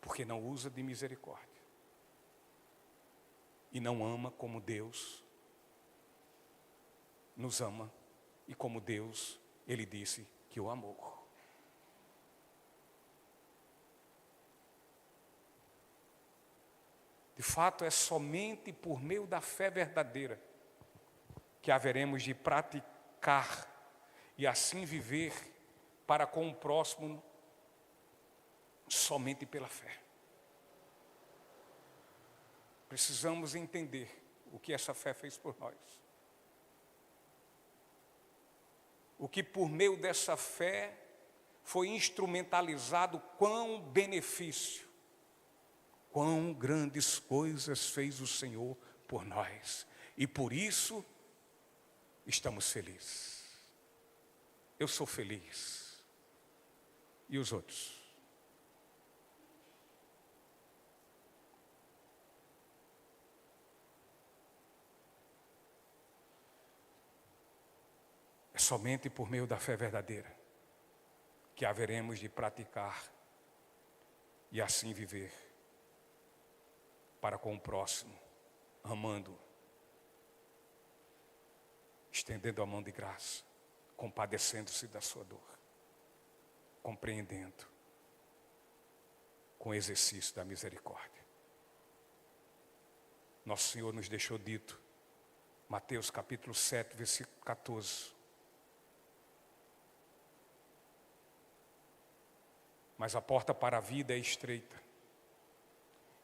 Porque não usa de misericórdia. E não ama como Deus nos ama e como Deus, Ele disse que o amou. De fato, é somente por meio da fé verdadeira que haveremos de praticar e assim viver para com o próximo somente pela fé. Precisamos entender o que essa fé fez por nós. O que por meio dessa fé foi instrumentalizado, quão benefício, quão grandes coisas fez o Senhor por nós. E por isso estamos felizes. Eu sou feliz. E os outros? É somente por meio da fé verdadeira que haveremos de praticar e assim viver para com o próximo, amando, estendendo a mão de graça, compadecendo-se da sua dor, compreendendo com o exercício da misericórdia. Nosso Senhor nos deixou dito, Mateus capítulo 7, versículo 14. Mas a porta para a vida é estreita,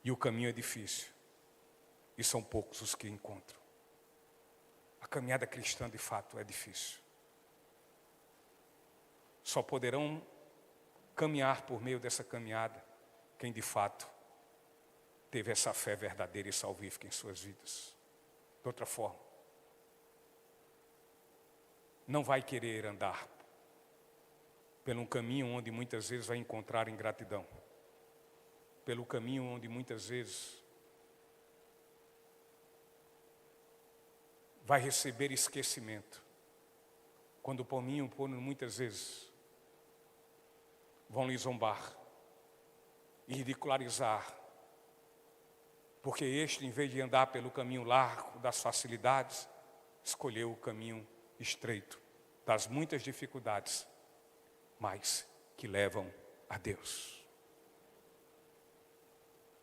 e o caminho é difícil, e são poucos os que encontram. A caminhada cristã, de fato, é difícil. Só poderão caminhar por meio dessa caminhada quem, de fato, teve essa fé verdadeira e salvífica em suas vidas. De outra forma, não vai querer andar pelo caminho onde muitas vezes vai encontrar ingratidão, pelo caminho onde muitas vezes vai receber esquecimento, quando muitas vezes vão lhe zombar e ridicularizar, porque este, em vez de andar pelo caminho largo das facilidades, escolheu o caminho estreito das muitas dificuldades, mas que levam a Deus.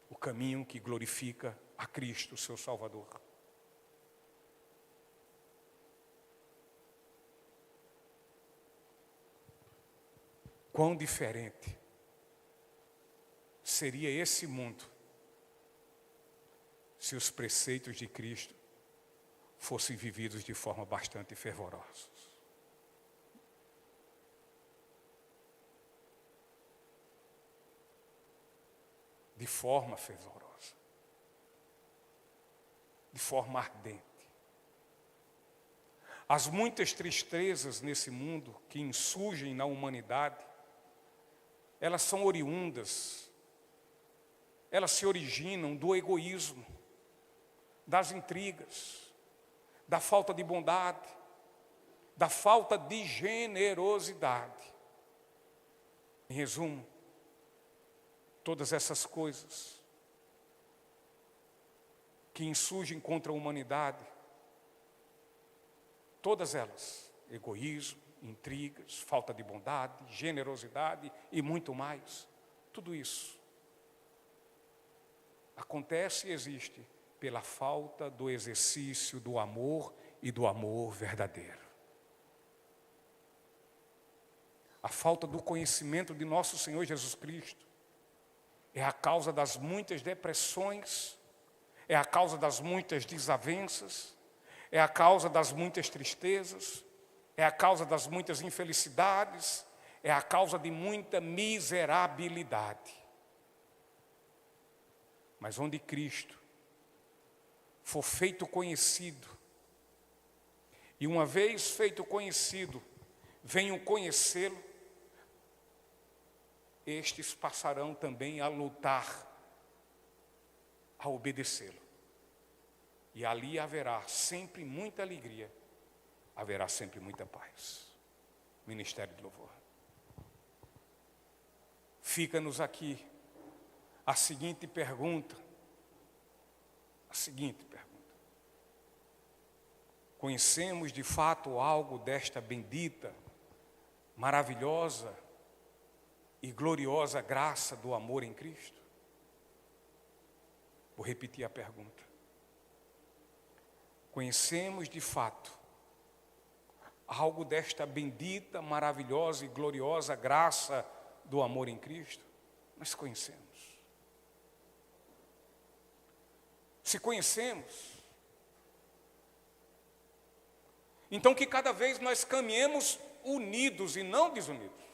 O caminho que glorifica a Cristo, seu Salvador. Quão diferente seria esse mundo se os preceitos de Cristo fossem vividos de forma bastante fervorosa. De forma fervorosa, de forma ardente. As muitas tristezas nesse mundo que insurgem na humanidade, elas são oriundas, elas se originam do egoísmo, das intrigas, da falta de bondade, da falta de generosidade. Em resumo, todas essas coisas que insurgem contra a humanidade, todas elas, egoísmo, intrigas, falta de bondade, generosidade e muito mais, tudo isso acontece e existe pela falta do exercício do amor e do amor verdadeiro. A falta do conhecimento de nosso Senhor Jesus Cristo é a causa das muitas depressões, é a causa das muitas desavenças, é a causa das muitas tristezas, é a causa das muitas infelicidades, é a causa de muita miserabilidade. Mas onde Cristo for feito conhecido, e uma vez feito conhecido, venham conhecê-lo, estes passarão também a lutar, a obedecê-lo. E ali haverá sempre muita alegria, haverá sempre muita paz. Ministério de Louvor. Fica-nos aqui a seguinte pergunta. Conhecemos de fato algo desta bendita, maravilhosa e gloriosa graça do amor em Cristo? Vou repetir a pergunta. Conhecemos de fato algo desta bendita, maravilhosa e gloriosa graça do amor em Cristo? Nós conhecemos. Se conhecemos, então que cada vez nós caminhemos unidos e não desunidos.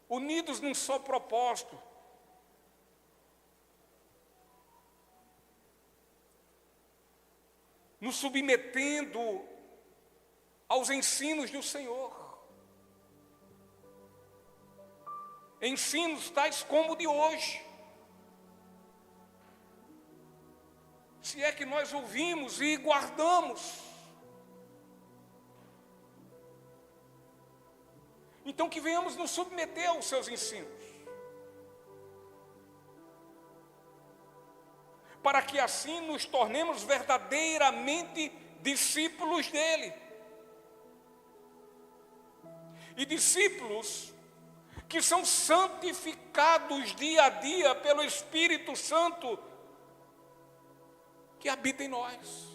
Unidos num só propósito. nos submetendo aos ensinos do Senhor. Ensinos tais como o de hoje. Se é que nós ouvimos e guardamos. Então que venhamos nos submeter aos seus ensinos. Para que assim nos tornemos verdadeiramente discípulos dele. E discípulos que são santificados dia a dia pelo Espírito Santo que habita em nós.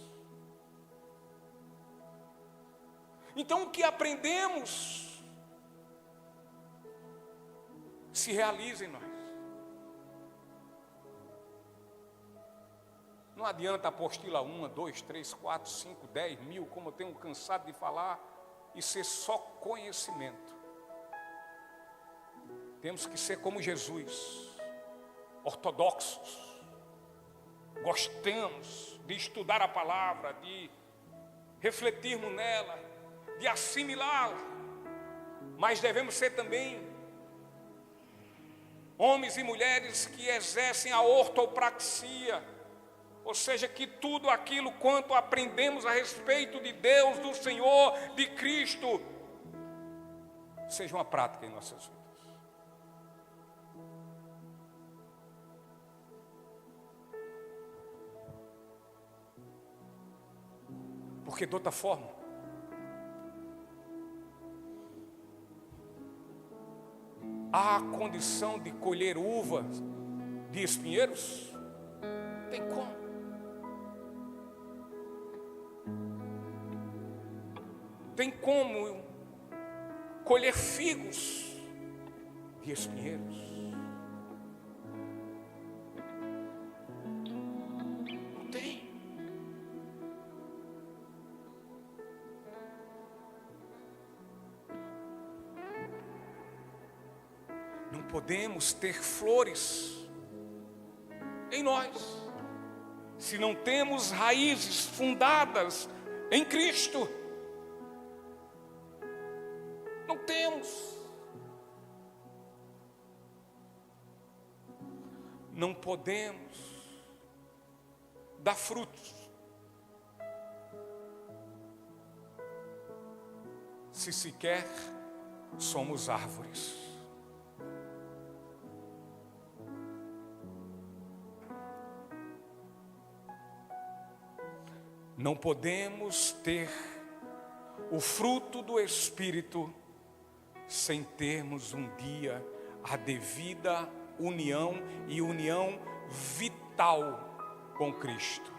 Então o que aprendemos se realiza em nós. Não adianta apostila 1, 2, 3, 4, 5, 10 mil, como eu tenho cansado de falar, e ser só conhecimento. Temos que ser como Jesus, ortodoxos. Gostamos de estudar a palavra, de refletirmos nela, de assimilá-la. Mas devemos ser também homens e mulheres que exercem a ortopraxia, ou seja, que tudo aquilo quanto aprendemos a respeito de Deus, do Senhor, de Cristo, seja uma prática em nossas vidas. Porque de outra forma, há condição de colher uvas de espinheiros? Tem como? Tem como colher figos de espinheiros? Não tem. Não podemos ter flores em nós se não temos raízes fundadas em Cristo. Não temos. Não podemos dar frutos se sequer somos árvores. Não podemos ter o fruto do Espírito sem termos um dia a devida união e união vital com Cristo.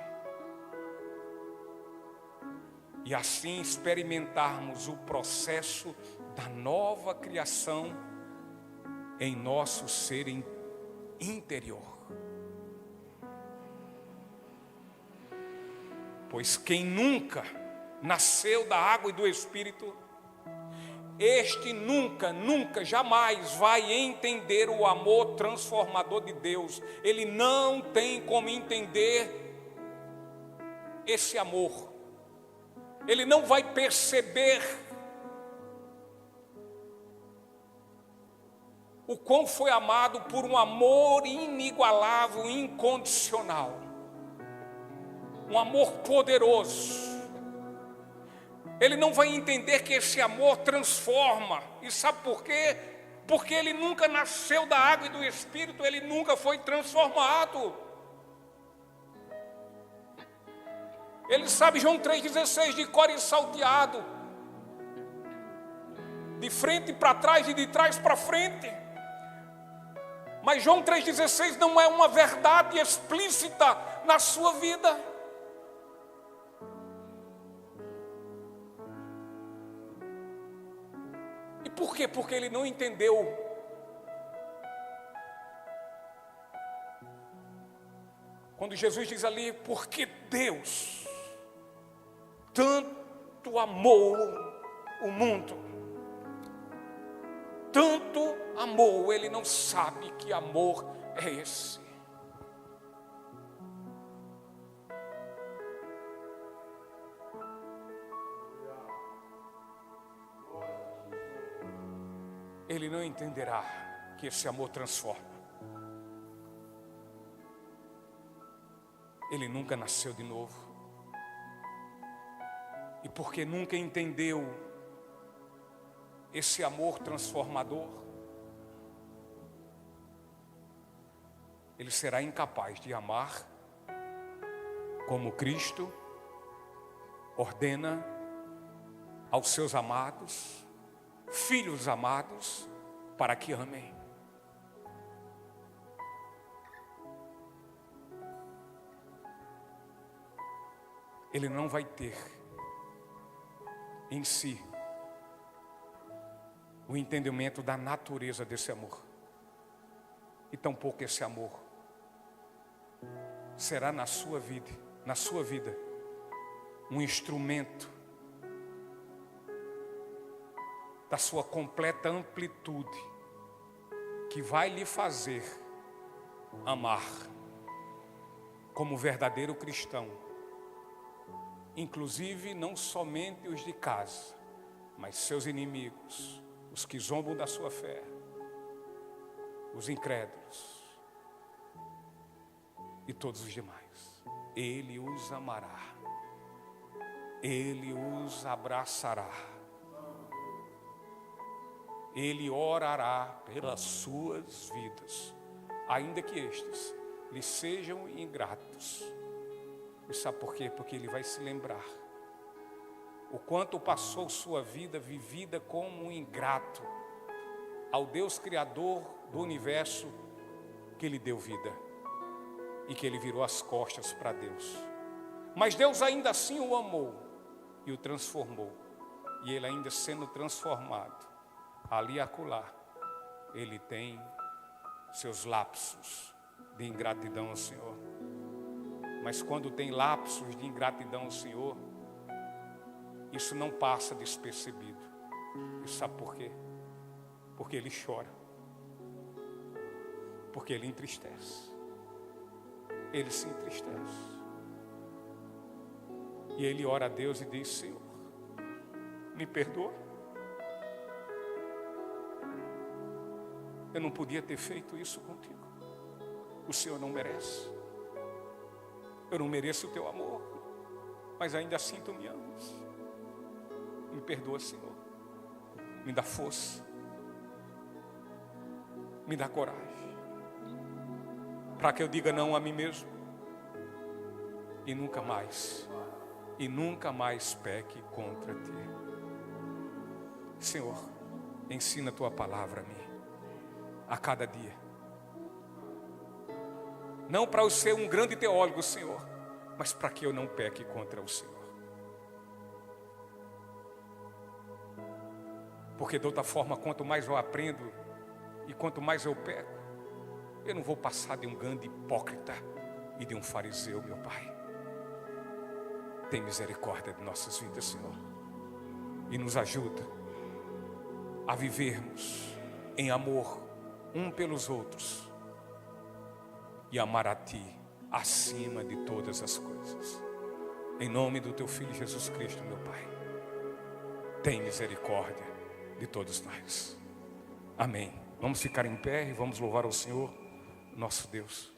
E assim experimentarmos o processo da nova criação em nosso ser interior. Pois quem nunca nasceu da água e do Espírito, este nunca, jamais vai entender o amor transformador de Deus. Ele não tem como entender esse amor. Ele não vai perceber o quão foi amado por um amor inigualável, incondicional. Um amor poderoso. Ele não vai entender que esse amor transforma. E sabe por quê? Porque ele nunca nasceu da água e do Espírito, ele nunca foi transformado. Ele sabe João 3,16 de cor e salteado. De frente para trás e de trás para frente. Mas João 3,16 não é uma verdade explícita na sua vida. E por quê? Porque ele não entendeu quando Jesus diz ali, porque Deus tanto amou o mundo, tanto amou, ele não sabe que amor é esse. ele não entenderá que esse amor transforma. Ele nunca nasceu de novo. E porque nunca entendeu esse amor transformador, ele será incapaz de amar como Cristo ordena aos seus amados, filhos amados, para que amem. Ele não vai ter em si o entendimento da natureza desse amor. E tampouco esse amor será na sua vida, um instrumento da sua completa amplitude, que vai lhe fazer amar como verdadeiro cristão, inclusive não somente os de casa, mas seus inimigos, os que zombam da sua fé, os incrédulos e todos os demais. Ele os amará, ele os abraçará, ele orará pelas suas vidas, ainda que estes lhe sejam ingratos. E sabe por quê? Porque ele vai se lembrar o quanto passou sua vida vivida como um ingrato ao Deus Criador do universo, que lhe deu vida e que ele virou as costas para Deus. Mas Deus ainda assim o amou e o transformou. E ele ainda sendo transformado, ali e acolá, ele tem seus lapsos de ingratidão ao Senhor. Mas quando tem lapsos de ingratidão ao Senhor, isso não passa despercebido. E sabe por quê? Porque ele chora. Porque ele entristece. Ele se entristece. E ele ora a Deus e diz: Senhor, me perdoa. Eu não podia ter feito isso contigo. O Senhor não merece. Eu não mereço o teu amor, mas ainda assim tu me amas. Me perdoa, Senhor. Me dá força. Me dá coragem, para que eu diga não a mim mesmo e nunca mais peque contra ti. Senhor, ensina a tua palavra a mim a cada dia. Não para eu ser um grande teólogo, Senhor, mas para que eu não peque contra o Senhor. Porque de outra forma, quanto mais eu aprendo e quanto mais eu peco, eu não vou passar de um grande hipócrita e de um fariseu, meu Pai. Tem misericórdia de nossas vidas, Senhor, e nos ajuda a vivermos em amor um pelos outros e amar a Ti acima de todas as coisas. Em nome do Teu Filho Jesus Cristo, meu Pai, tem misericórdia de todos nós. Amém. Vamos ficar em pé e vamos louvar ao Senhor, nosso Deus.